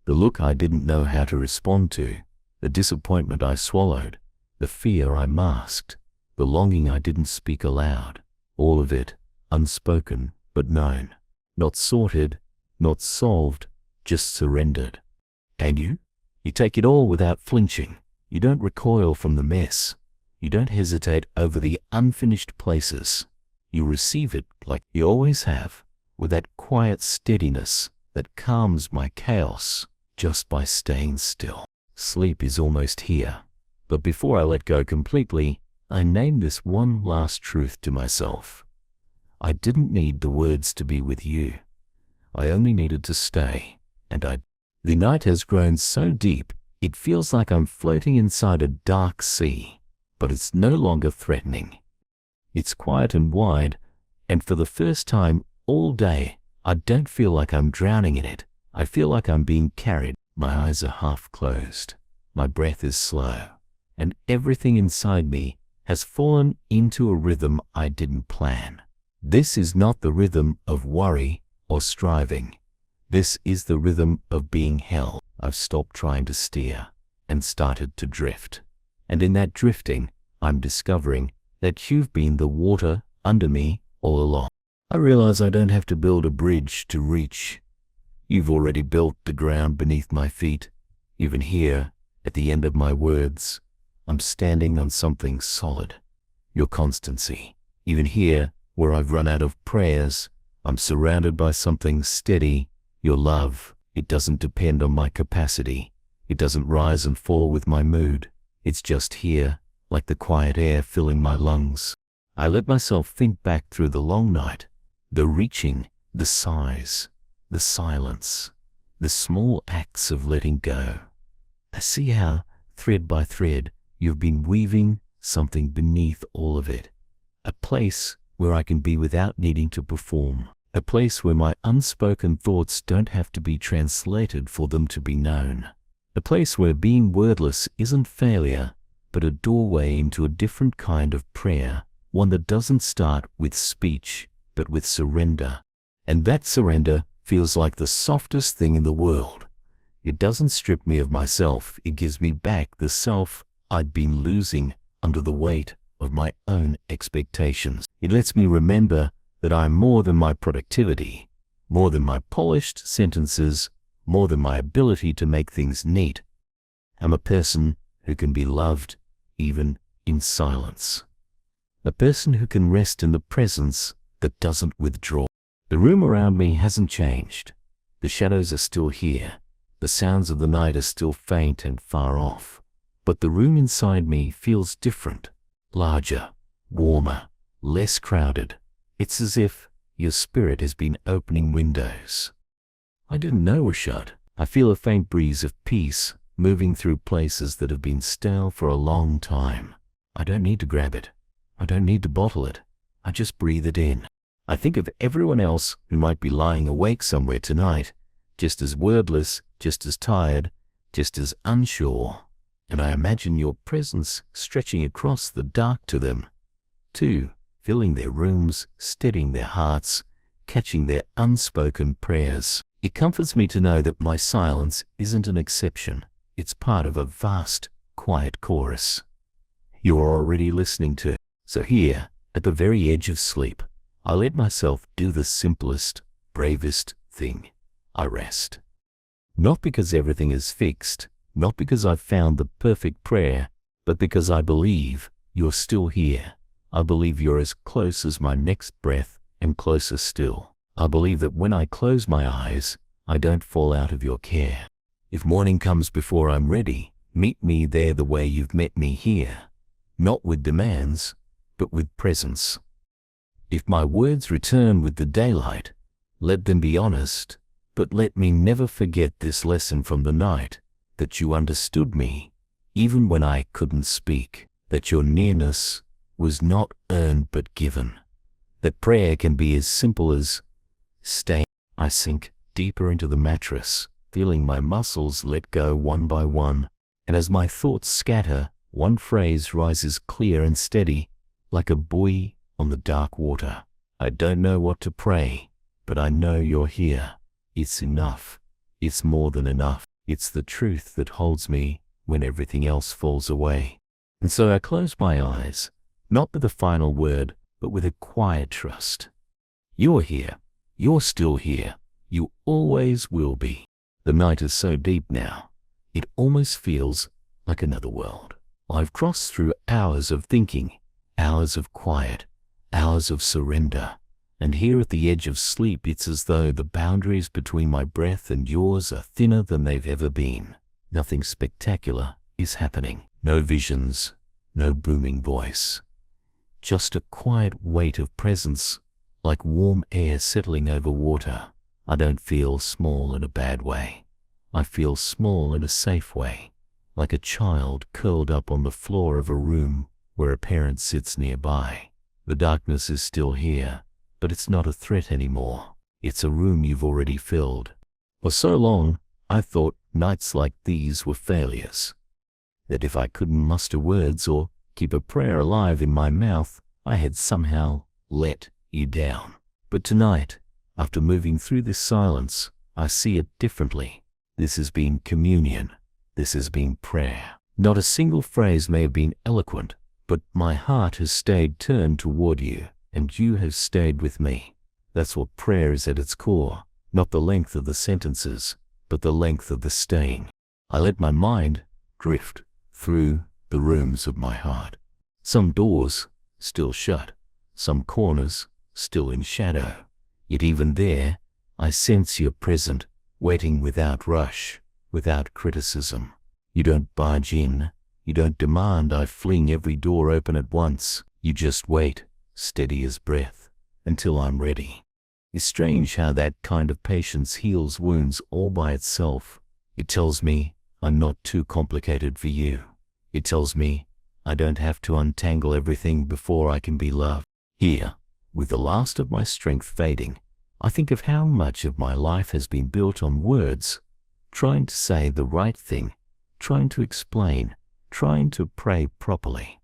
The look I didn't know how to respond to, the disappointment I swallowed, the fear I masked, the longing I didn't speak aloud, all of it, unspoken but known, not sorted, not solved, just surrendered. And you? You take it all without flinching. You don't recoil from the mess. You don't hesitate over the unfinished places. You receive it like you always have, with that quiet steadiness that calms my chaos just by staying still. Sleep is almost here, but before I let go completely, I name this one last truth to myself. I didn't need the words to be with you. I only needed to stay, and The night has grown so deep, it feels like I'm floating inside a dark sea, but it's no longer threatening. It's quiet and wide, and for the first time all day, I don't feel like I'm drowning in it. I feel like I'm being carried. My eyes are half closed. My breath is slow, and everything inside me has fallen into a rhythm I didn't plan. This is not the rhythm of worry or striving. This is the rhythm of being held. I've stopped trying to steer and started to drift. And in that drifting, I'm discovering that you've been the water under me all along. I realize I don't have to build a bridge to reach. You've already built the ground beneath my feet. Even here, at the end of my words, I'm standing on something solid. Your constancy. Even here, where I've run out of prayers, I'm surrounded by something steady. Your love. It doesn't depend on my capacity. It doesn't rise and fall with my mood. It's just here, like the quiet air filling my lungs. I let myself think back through the long night, the reaching, the sighs, the silence, the small acts of letting go. I see how, thread by thread, you've been weaving something beneath all of it. A place where I can be without needing to perform. A place where my unspoken thoughts don't have to be translated for them to be known. A place where being wordless isn't failure, but a doorway into a different kind of prayer, one that doesn't start with speech, but with surrender. And that surrender feels like the softest thing in the world. It doesn't strip me of myself, it gives me back the self I'd been losing under the weight of my own expectations. It lets me remember that I am more than my productivity, more than my polished sentences, more than my ability to make things neat. I'm a person who can be loved even in silence. A person who can rest in the presence that doesn't withdraw. The room around me hasn't changed. The shadows are still here. The sounds of the night are still faint and far off. But the room inside me feels different, larger, warmer, less crowded. It's as if your spirit has been opening windows I didn't know were shut. I feel a faint breeze of peace moving through places that have been stale for a long time. I don't need to grab it. I don't need to bottle it. I just breathe it in. I think of everyone else who might be lying awake somewhere tonight, just as wordless, just as tired, just as unsure. And I imagine your presence stretching across the dark to them, too, filling their rooms, steadying their hearts, catching their unspoken prayers. It comforts me to know that my silence isn't an exception. It's part of a vast, quiet chorus you're already listening to. So here, at the very edge of sleep, I let myself do the simplest, bravest thing. I rest. Not because everything is fixed, not because I've found the perfect prayer, but because I believe you're still here. I believe you're as close as my next breath and closer still. I believe that when I close my eyes, I don't fall out of your care. If morning comes before I'm ready, meet me there the way you've met me here. Not with demands, but with presence. If my words return with the daylight, let them be honest, but let me never forget this lesson from the night, that you understood me, even when I couldn't speak, that your nearness was not earned but given, that prayer can be as simple as staying. I sink deeper into the mattress, feeling my muscles let go one by one, and as my thoughts scatter, one phrase rises clear and steady, like a buoy on the dark water. I don't know what to pray, but I know you're here. It's enough. It's more than enough. It's the truth that holds me when everything else falls away. And so I close my eyes, not with a final word, but with a quiet trust. You're here. You're still here. You always will be. The night is so deep now, it almost feels like another world. I've crossed through hours of thinking, hours of quiet, hours of surrender, and here at the edge of sleep it's as though the boundaries between my breath and yours are thinner than they've ever been. Nothing spectacular is happening. No visions, no booming voice. Just a quiet weight of presence, like warm air settling over water. I don't feel small in a bad way. I feel small in a safe way, like a child curled up on the floor of a room where a parent sits nearby. The darkness is still here, but it's not a threat anymore. It's a room you've already filled. For so long, I thought nights like these were failures. That if I couldn't muster words or keep a prayer alive in my mouth, I had somehow let you down. But tonight, after moving through this silence, I see it differently. This has been communion. This has been prayer. Not a single phrase may have been eloquent, but my heart has stayed turned toward you, and you have stayed with me. That's what prayer is at its core, not the length of the sentences, but the length of the staying. I let my mind drift through the rooms of my heart. Some doors still shut, some corners still in shadow. Yet even there, I sense you're present, waiting without rush, without criticism. You don't barge in. You don't demand I fling every door open at once. You just wait, steady as breath, until I'm ready. It's strange how that kind of patience heals wounds all by itself. It tells me I'm not too complicated for you. It tells me I don't have to untangle everything before I can be loved. Here, with the last of my strength fading, I think of how much of my life has been built on words, trying to say the right thing, trying to explain, trying to pray properly.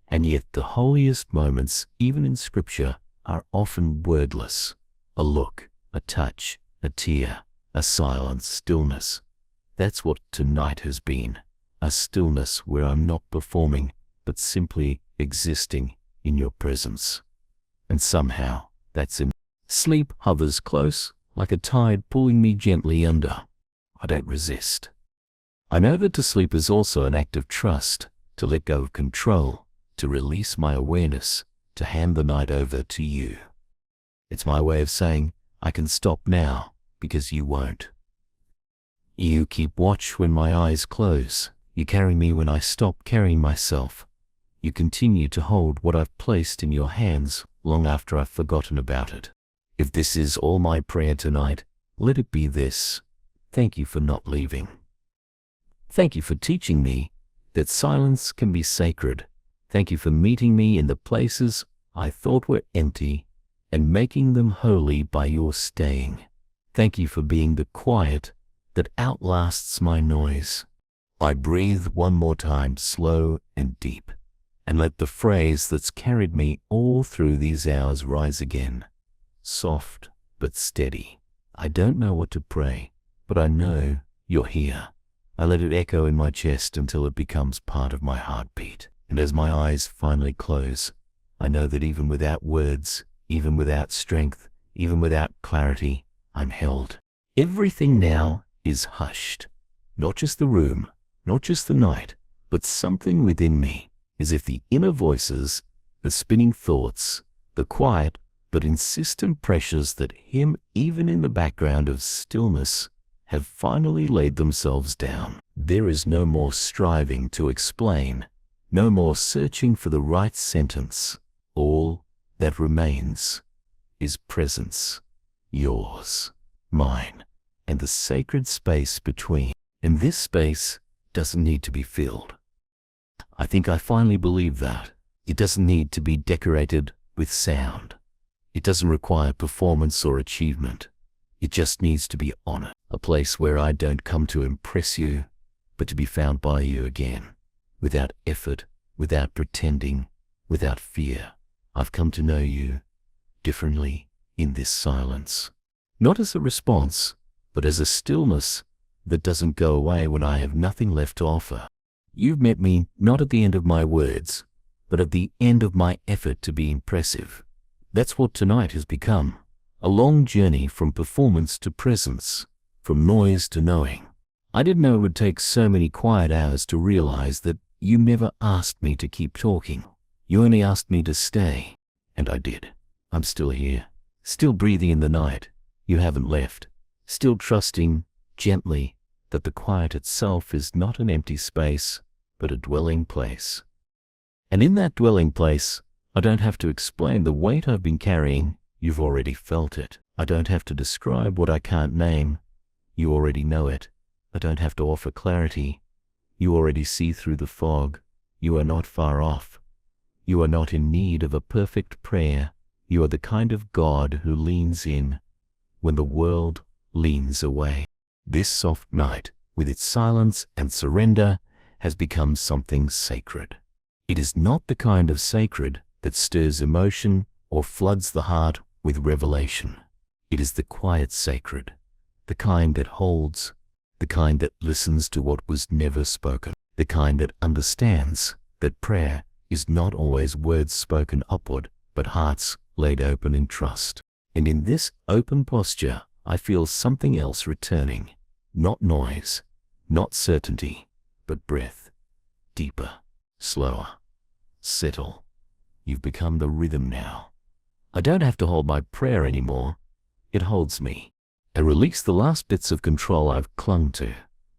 And yet the holiest moments, even in Scripture, are often wordless. A look, a touch, a tear, a silent stillness. That's what tonight has been. A stillness where I'm not performing, but simply existing in your presence. And somehow, That's in. Sleep hovers close, like a tide pulling me gently under. I don't resist. I know that to sleep is also an act of trust, to let go of control, to release my awareness, to hand the night over to you. It's my way of saying, I can stop now, because you won't. You keep watch when my eyes close. You carry me when I stop carrying myself. You continue to hold what I've placed in your hands long after I've forgotten about it. If this is all my prayer tonight, let it be this. Thank you for not leaving. Thank you for teaching me that silence can be sacred. Thank you for meeting me in the places I thought were empty and making them holy by your staying. Thank you for being the quiet that outlasts my noise. I breathe one more time, slow and deep, and let the phrase that's carried me all through these hours rise again, soft but steady. I don't know what to pray, but I know you're here. I let it echo in my chest until it becomes part of my heartbeat. And as my eyes finally close, I know that even without words, even without strength, even without clarity, I'm held. Everything now is hushed. Not just the room, not just the night, but something within me, as if the inner voices, the spinning thoughts, the quiet but insistent pressures that hum even in the background of stillness, have finally laid themselves down. There is no more striving to explain, no more searching for the right sentence. All that remains is presence, yours, mine, and the sacred space between. And this space doesn't need to be filled. I think I finally believe that. It doesn't need to be decorated with sound. It doesn't require performance or achievement. It just needs to be honored. A place where I don't come to impress you, but to be found by you again, without effort, without pretending, without fear. I've come to know you differently in this silence. Not as a response, but as a stillness that doesn't go away when I have nothing left to offer. You've met me not at the end of my words, but at the end of my effort to be impressive. That's what tonight has become. A long journey from performance to presence, from noise to knowing. I didn't know it would take so many quiet hours to realize that you never asked me to keep talking. You only asked me to stay, and I did. I'm still here, still breathing in the night. You haven't left, still trusting, gently, that the quiet itself is not an empty space, but a dwelling place. And in that dwelling place, I don't have to explain the weight I've been carrying. You've already felt it. I don't have to describe what I can't name. You already know it. I don't have to offer clarity. You already see through the fog. You are not far off. You are not in need of a perfect prayer. You are the kind of God who leans in when the world leans away. This soft night, with its silence and surrender, has become something sacred. It is not the kind of sacred that stirs emotion or floods the heart with revelation. It is the quiet sacred, the kind that holds, the kind that listens to what was never spoken, the kind that understands that prayer is not always words spoken upward, but hearts laid open in trust. And in this open posture, I feel something else returning. Not noise, not certainty, but breath. Deeper, slower. Settle. You've become the rhythm now. I don't have to hold my prayer anymore. It holds me. I release the last bits of control I've clung to.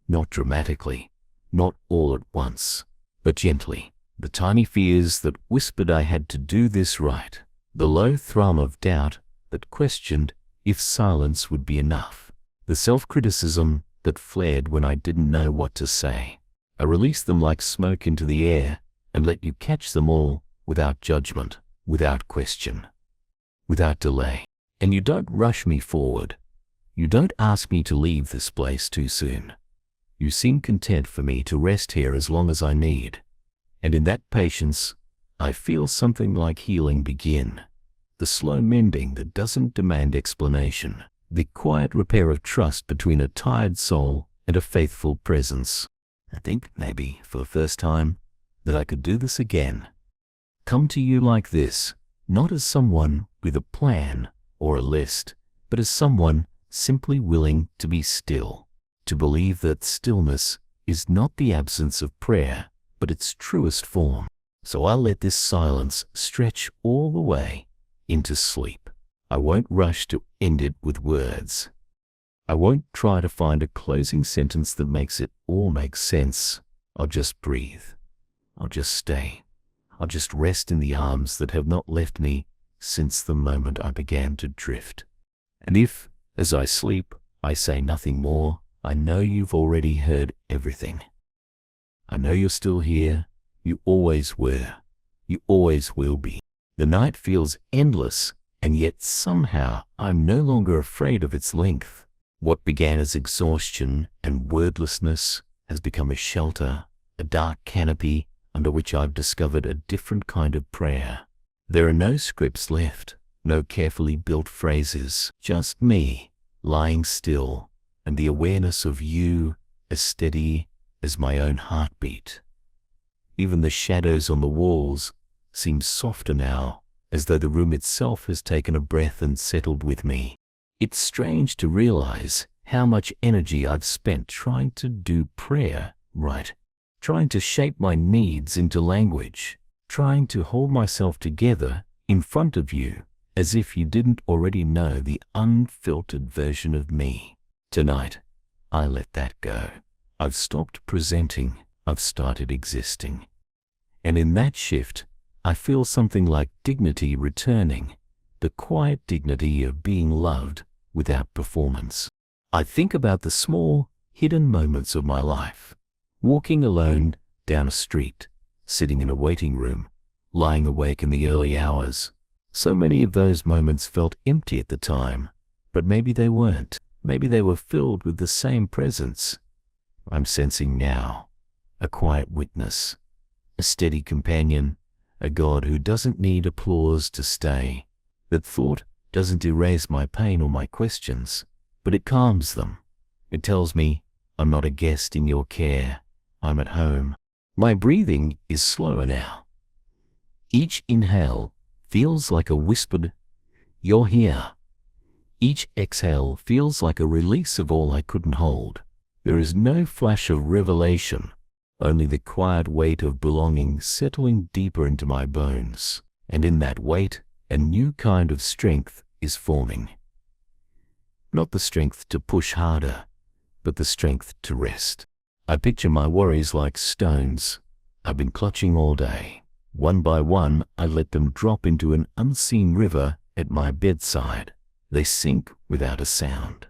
Not dramatically, not all at once, but gently. The tiny fears that whispered I had to do this right. The low thrum of doubt that questioned if silence would be enough. The self-criticism that flared when I didn't know what to say. I release them like smoke into the air and let you catch them all without judgment, without question, without delay. And you don't rush me forward. You don't ask me to leave this place too soon. You seem content for me to rest here as long as I need. And in that patience, I feel something like healing begin. The slow mending that doesn't demand explanation. The quiet repair of trust between a tired soul and a faithful presence. I think maybe for the first time that I could do this again. Come to you like this, not as someone with a plan or a list, but as someone simply willing to be still, to believe that stillness is not the absence of prayer, but its truest form. So I'll let this silence stretch all the way into sleep. I won't rush to end it with words. I won't try to find a closing sentence that makes it all make sense. I'll just breathe. I'll just stay. I'll just rest in the arms that have not left me since the moment I began to drift. And if, as I sleep, I say nothing more, I know you've already heard everything. I know you're still here. You always were. You always will be. The night feels endless, and yet somehow I'm no longer afraid of its length. What began as exhaustion and wordlessness has become a shelter, a dark canopy under which I've discovered a different kind of prayer. There are no scripts left, no carefully built phrases, just me, lying still, and the awareness of you as steady as my own heartbeat. Even the shadows on the walls seem softer now, as though the room itself has taken a breath and settled with me. It's strange to realize how much energy I've spent trying to do prayer right, trying to shape my needs into language, trying to hold myself together in front of you as if you didn't already know the unfiltered version of me. Tonight, I let that go. I've stopped presenting, I've started existing. And in that shift, I feel something like dignity returning, the quiet dignity of being loved without performance. I think about the small, hidden moments of my life. Walking alone down a street, sitting in a waiting room, lying awake in the early hours. So many of those moments felt empty at the time, but maybe they weren't. Maybe they were filled with the same presence I'm sensing now, a quiet witness, a steady companion, a God who doesn't need applause to stay. That thought doesn't erase my pain or my questions, but it calms them. It tells me I'm not a guest in your care. I'm at home. My breathing is slower now. Each inhale feels like a whispered, "You're here." Each exhale feels like a release of all I couldn't hold. There is no flash of revelation, only the quiet weight of belonging settling deeper into my bones. And in that weight, a new kind of strength is forming. Not the strength to push harder, but the strength to rest. I picture my worries like stones I've been clutching all day. One by one, I let them drop into an unseen river at my bedside. They sink without a sound.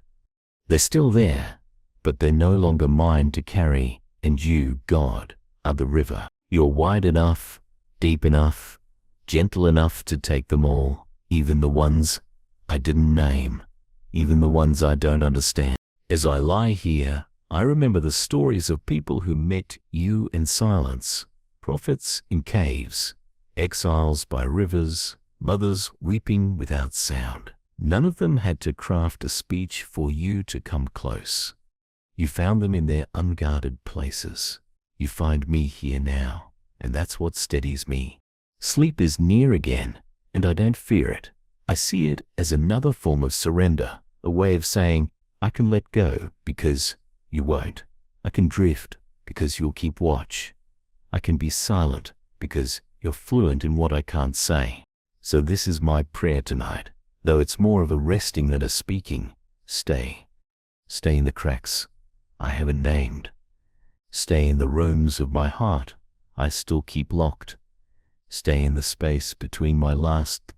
They're still there, but they're no longer mine to carry, and you, God, are the river. You're wide enough, deep enough, gentle enough to take them all, even the ones I didn't name, even the ones I don't understand. As I lie here, I remember the stories of people who met you in silence, prophets in caves, exiles by rivers, mothers weeping without sound. None of them had to craft a speech for you to come close. You found them in their unguarded places. You find me here now, and that's what steadies me. Sleep is near again, and I don't fear it. I see it as another form of surrender, a way of saying, I can let go because you won't. I can drift because you'll keep watch. I can be silent because you're fluent in what I can't say. So this is my prayer tonight, though it's more of a resting than a speaking. Stay. Stay in the cracks I haven't named. Stay in the rooms of my heart I still keep locked. Stay in the space between my last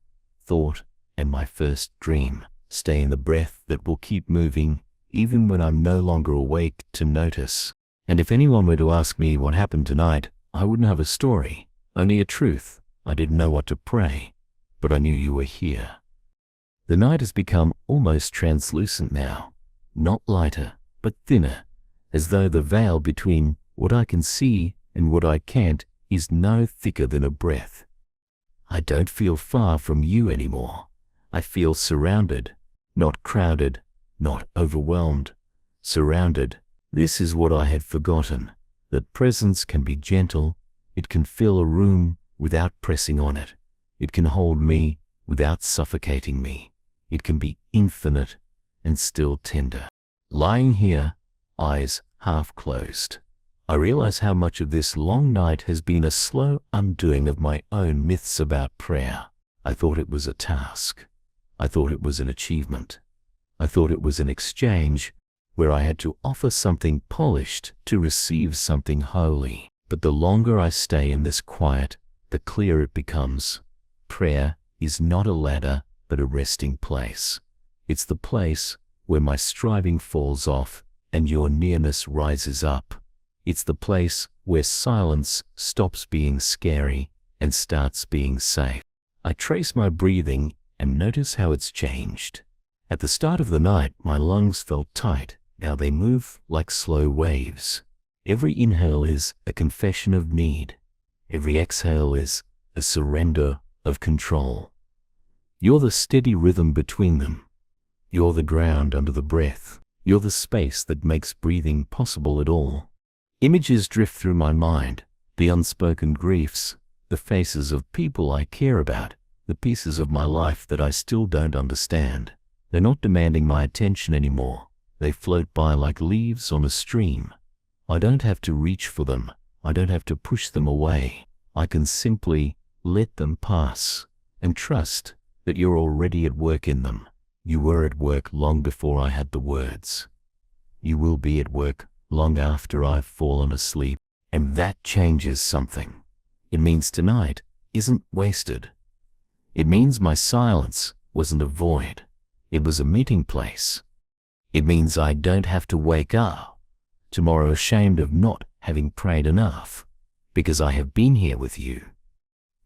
thought and my first dream. Stay in the breath that will keep moving even when I'm no longer awake to notice. And if anyone were to ask me what happened tonight, I wouldn't have a story, only a truth. I didn't know what to pray, but I knew you were here. The night has become almost translucent now, not lighter, but thinner, as though the veil between what I can see and what I can't is no thicker than a breath. I don't feel far from you anymore. I feel surrounded, not crowded, not overwhelmed. Surrounded. This is what I had forgotten, that presence can be gentle. It can fill a room without pressing on it. It can hold me without suffocating me. It can be infinite and still tender. Lying here, eyes half closed, I realize how much of this long night has been a slow undoing of my own myths about prayer. I thought it was a task. I thought it was an achievement. I thought it was an exchange where I had to offer something polished to receive something holy. But the longer I stay in this quiet, the clearer it becomes. Prayer is not a ladder, but a resting place. It's the place where my striving falls off and your nearness rises up. It's the place where silence stops being scary and starts being safe. I trace my breathing and notice how it's changed. At the start of the night, my lungs felt tight. Now they move like slow waves. Every inhale is a confession of need. Every exhale is a surrender of control. You're the steady rhythm between them. You're the ground under the breath. You're the space that makes breathing possible at all. Images drift through my mind, the unspoken griefs, the faces of people I care about, the pieces of my life that I still don't understand. They're not demanding my attention anymore. They float by like leaves on a stream. I don't have to reach for them. I don't have to push them away. I can simply let them pass and trust that you're already at work in them. You were at work long before I had the words. You will be at work long after I've fallen asleep, and that changes something. It means tonight isn't wasted. It means my silence wasn't a void. It was a meeting place. It means I don't have to wake up tomorrow ashamed of not having prayed enough, because I have been here with you.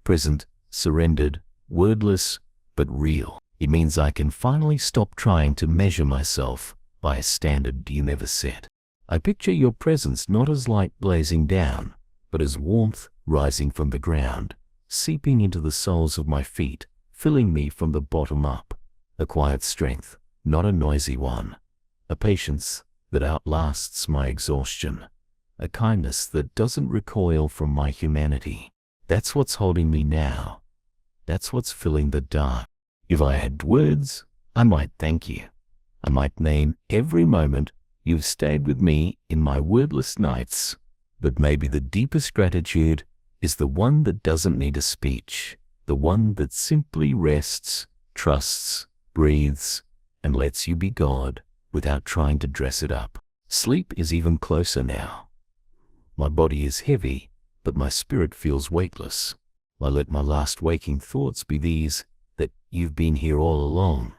Present, surrendered, wordless, but real. It means I can finally stop trying to measure myself by a standard you never set. I picture your presence not as light blazing down, but as warmth rising from the ground, seeping into the soles of my feet, filling me from the bottom up. A quiet strength, not a noisy one. A patience that outlasts my exhaustion. A kindness that doesn't recoil from my humanity. That's what's holding me now. That's what's filling the dark. If I had words, I might thank you. I might name every moment you've stayed with me in my wordless nights. But maybe the deepest gratitude is the one that doesn't need a speech. The one that simply rests, trusts, breathes, and lets you be God without trying to dress it up. Sleep is even closer now. My body is heavy, but my spirit feels weightless. I let my last waking thoughts be these: that you've been here all along,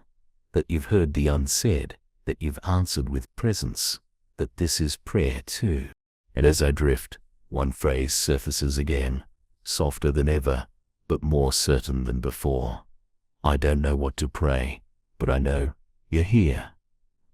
that you've heard the unsaid, that you've answered with presence, that this is prayer too. And as I drift, one phrase surfaces again, softer than ever, but more certain than before. I don't know what to pray, but I know you're here.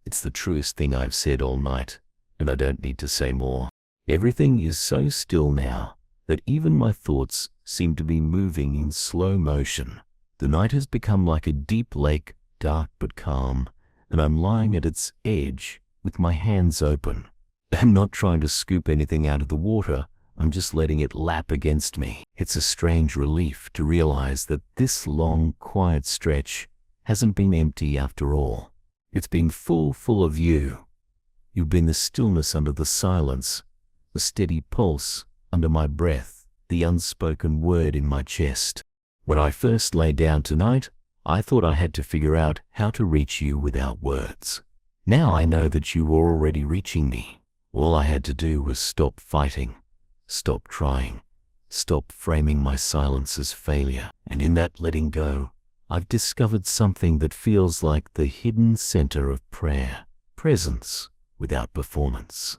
It's the truest thing I've said all night, and I don't need to say more. Everything is so still now that even my thoughts seem to be moving in slow motion. The night has become like a deep lake, dark but calm, and I'm lying at its edge with my hands open. I'm not trying to scoop anything out of the water. I'm just letting it lap against me. It's a strange relief to realize that this long, quiet stretch hasn't been empty after all. It's been full of you. You've been the stillness under the silence, the steady pulse under my breath, the unspoken word in my chest. When I first lay down tonight, I thought I had to figure out how to reach you without words. Now I know that you were already reaching me. All I had to do was stop fighting, stop trying, stop framing my silence as failure. And in that letting go, I've discovered something that feels like the hidden center of prayer. Presence without performance.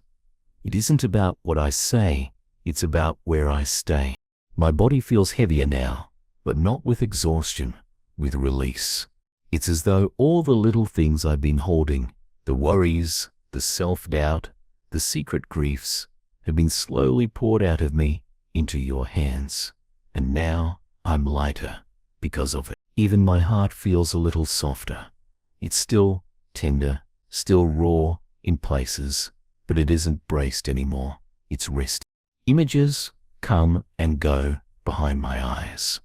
It isn't about what I say, it's about where I stay. My body feels heavier now, but not with exhaustion, with release. It's as though all the little things I've been holding, the worries, the self-doubt, the secret griefs, have been slowly poured out of me into your hands. And now I'm lighter because of it. Even my heart feels a little softer. It's still tender, still raw in places, but it isn't braced anymore. It's resting. Images come and go behind my eyes.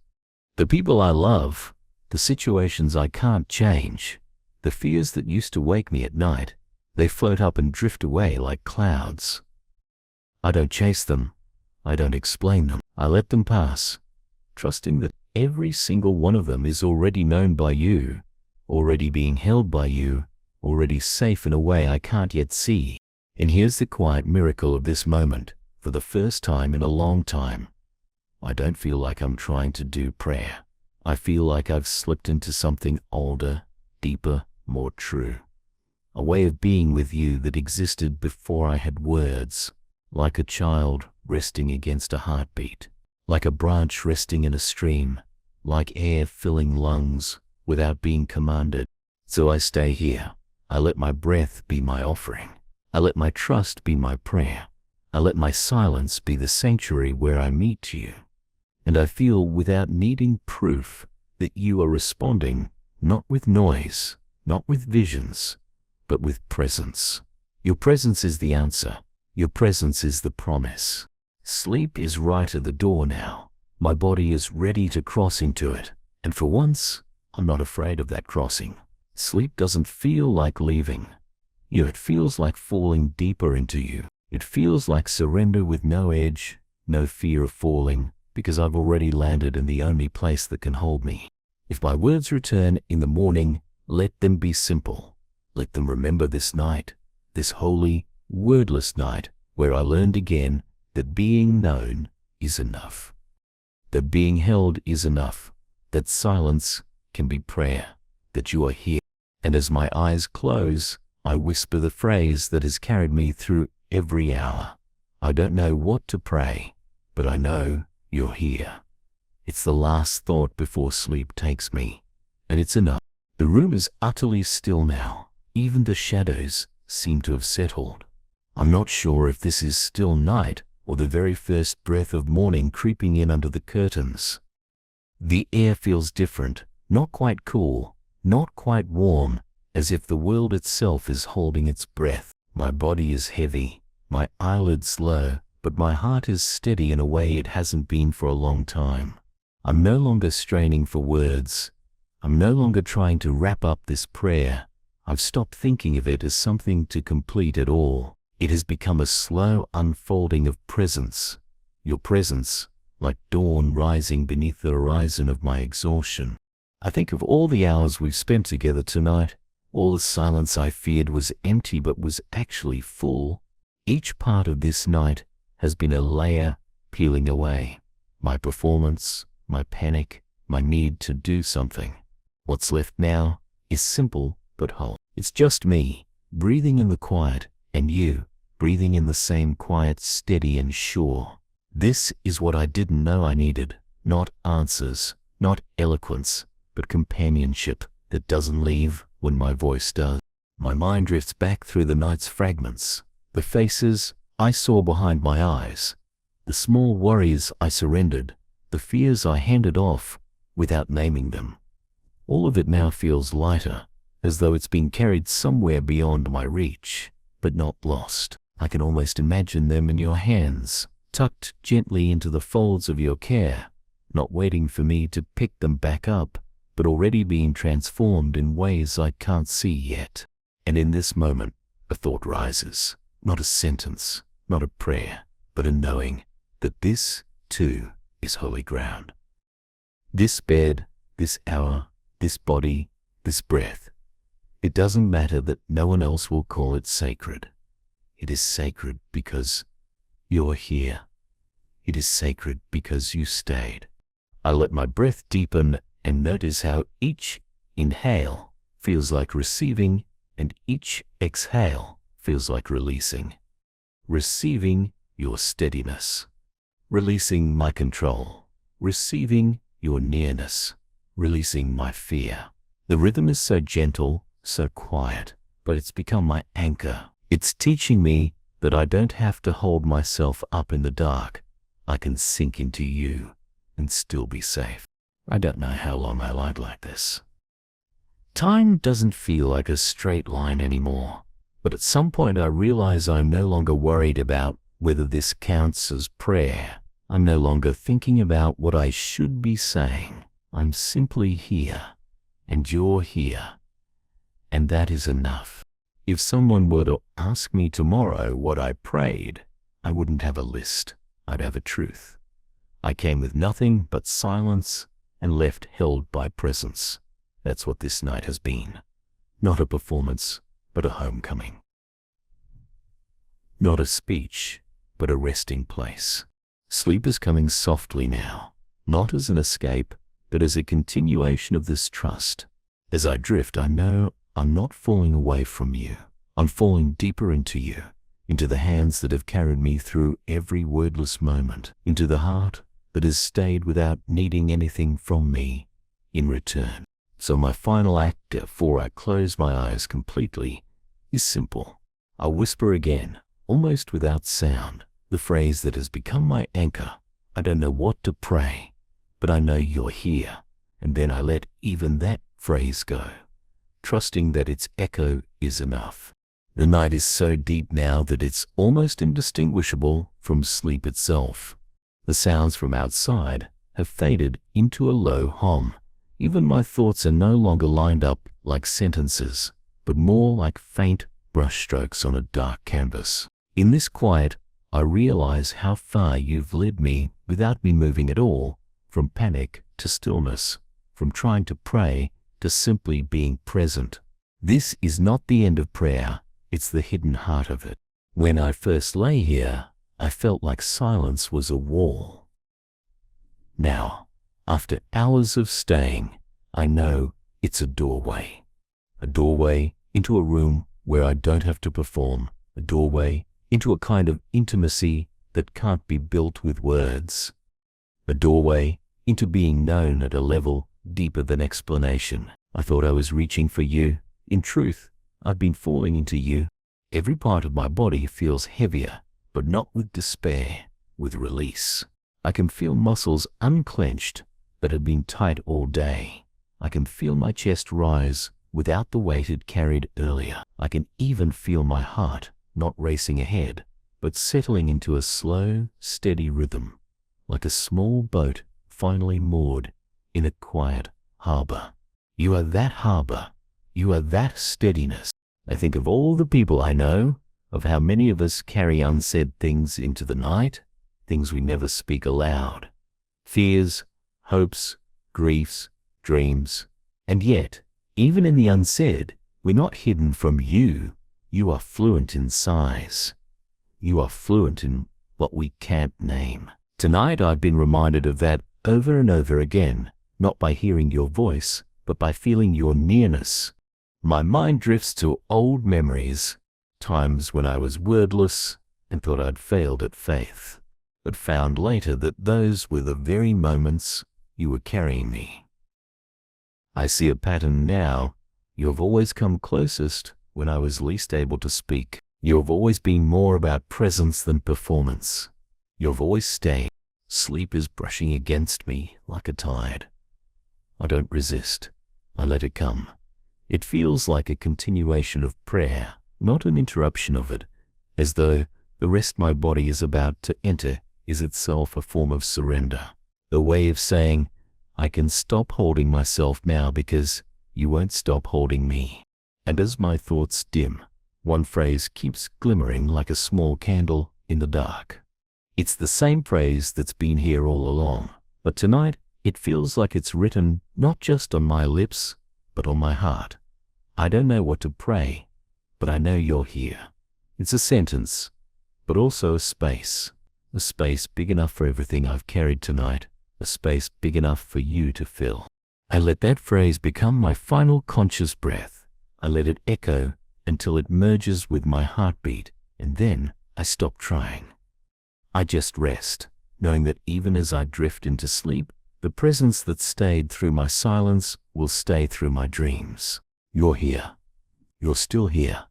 The people I love, the situations I can't change, the fears that used to wake me at night, they float up and drift away like clouds. I don't chase them. I don't explain them. I let them pass, trusting that every single one of them is already known by you, already being held by you, already safe in a way I can't yet see. And here's the quiet miracle of this moment. For the first time in a long time, I don't feel like I'm trying to do prayer. I feel like I've slipped into something older, deeper, more true. A way of being with you that existed before I had words, like a child resting against a heartbeat, like a branch resting in a stream, like air filling lungs without being commanded. So I stay here. I let my breath be my offering. I let my trust be my prayer. I let my silence be the sanctuary where I meet you. And I feel, without needing proof, that you are responding, not with noise, not with visions, but with presence. Your presence is the answer. Your presence is the promise. Sleep is right at the door now. My body is ready to cross into it. And for once, I'm not afraid of that crossing. Sleep doesn't feel like leaving. It feels like falling deeper into you. It feels like surrender with no edge, no fear of falling, because I've already landed in the only place that can hold me. If my words return in the morning, let them be simple. Let them remember this night, this holy, wordless night, where I learned again that being known is enough. That being held is enough. That silence can be prayer. That you are here. And as my eyes close, I whisper the phrase that has carried me through every hour. I don't know what to pray, but I know you're here. It's the last thought before sleep takes me, and it's enough. The room is utterly still now. Even the shadows seem to have settled. I'm not sure if this is still night or the very first breath of morning creeping in under the curtains. The air feels different, not quite cool, not quite warm, as if the world itself is holding its breath. My body is heavy, my eyelids low, but my heart is steady in a way it hasn't been for a long time. I'm no longer straining for words. I'm no longer trying to wrap up this prayer. I've stopped thinking of it as something to complete at all. It has become a slow unfolding of presence. Your presence, like dawn rising beneath the horizon of my exhaustion. I think of all the hours we've spent together tonight. All the silence I feared was empty but was actually full. Each part of this night has been a layer peeling away. My performance, my panic, my need to do something. What's left now is simple but whole. It's just me, breathing in the quiet, and you, breathing in the same quiet, steady and sure. This is what I didn't know I needed. Not answers, not eloquence, but companionship that doesn't leave when my voice does. My mind drifts back through the night's fragments, the faces I saw behind my eyes, the small worries I surrendered, the fears I handed off without naming them. All of it now feels lighter, as though it's been carried somewhere beyond my reach, but not lost. I can almost imagine them in your hands, tucked gently into the folds of your care, not waiting for me to pick them back up, but already being transformed in ways I can't see yet. And in this moment, a thought rises, not a sentence, not a prayer, but a knowing that this, too, is holy ground. This bed, this hour, this body, this breath. It doesn't matter that no one else will call it sacred. It is sacred because you're here. It is sacred because you stayed. I let my breath deepen and notice how each inhale feels like receiving and each exhale feels like releasing. Receiving your steadiness. Releasing my control. Receiving your nearness. Releasing my fear. The rhythm is so gentle, so quiet, but it's become my anchor. It's teaching me that I don't have to hold myself up in the dark. I can sink into you and still be safe. I don't know how long I lied like this. Time doesn't feel like a straight line anymore, but at some point I realize I'm no longer worried about whether this counts as prayer. I'm no longer thinking about what I should be saying. I'm simply here, and you're here, and that is enough. If someone were to ask me tomorrow what I prayed, I wouldn't have a list. I'd have a truth. I came with nothing but silence and left held by presence. That's what this night has been. Not a performance, but a homecoming. Not a speech, but a resting place. Sleep is coming softly now, not as an escape, but as a continuation of this trust. As I drift, I know I'm not falling away from you. I'm falling deeper into you, into the hands that have carried me through every wordless moment, into the heart that has stayed without needing anything from me in return. So my final act before I close my eyes completely is simple. I'll whisper again, almost without sound, the phrase that has become my anchor. I don't know what to pray, but I know you're here. And then I let even that phrase go, trusting that its echo is enough. The night is so deep now that it's almost indistinguishable from sleep itself. The sounds from outside have faded into a low hum. Even my thoughts are no longer lined up like sentences, but more like faint brushstrokes on a dark canvas. In this quiet, I realize how far you've led me without me moving at all, from panic to stillness, from trying to pray to simply being present. This is not the end of prayer, it's the hidden heart of it. When I first lay here, I felt like silence was a wall. Now, after hours of staying, I know it's a doorway. A doorway into a room where I don't have to perform. A doorway into a kind of intimacy that can't be built with words. A doorway into being known at a level deeper than explanation. I thought I was reaching for you. In truth, I've been falling into you. Every part of my body feels heavier, but not with despair, with release. I can feel muscles unclenched that have been tight all day. I can feel my chest rise without the weight it carried earlier. I can even feel my heart not racing ahead, but settling into a slow, steady rhythm, like a small boat finally moored in a quiet harbor. You are that harbor. You are that steadiness. I think of all the people I know, of how many of us carry unsaid things into the night, things we never speak aloud. Fears, hopes, griefs, dreams. And yet, even in the unsaid, we're not hidden from you. You are fluent in sighs. You are fluent in what we can't name. Tonight I've been reminded of that over and over again, not by hearing your voice, but by feeling your nearness. My mind drifts to old memories, times when I was wordless and thought I'd failed at faith, but found later that those were the very moments you were carrying me. I see a pattern now. You have always come closest when I was least able to speak. You have always been more about presence than performance. You have always stayed. Sleep is brushing against me like a tide. I don't resist. I let it come. It feels like a continuation of prayer, not an interruption of it, as though the rest my body is about to enter is itself a form of surrender. A way of saying, I can stop holding myself now because you won't stop holding me. And as my thoughts dim, one phrase keeps glimmering like a small candle in the dark. It's the same phrase that's been here all along, but tonight it feels like it's written not just on my lips, but on my heart. I don't know what to pray, but I know you're here. It's a sentence, but also a space big enough for everything I've carried tonight, a space big enough for you to fill. I let that phrase become my final conscious breath. I let it echo until it merges with my heartbeat, and then I stop trying. I just rest, knowing that even as I drift into sleep, the presence that stayed through my silence will stay through my dreams. You're here. You're still here.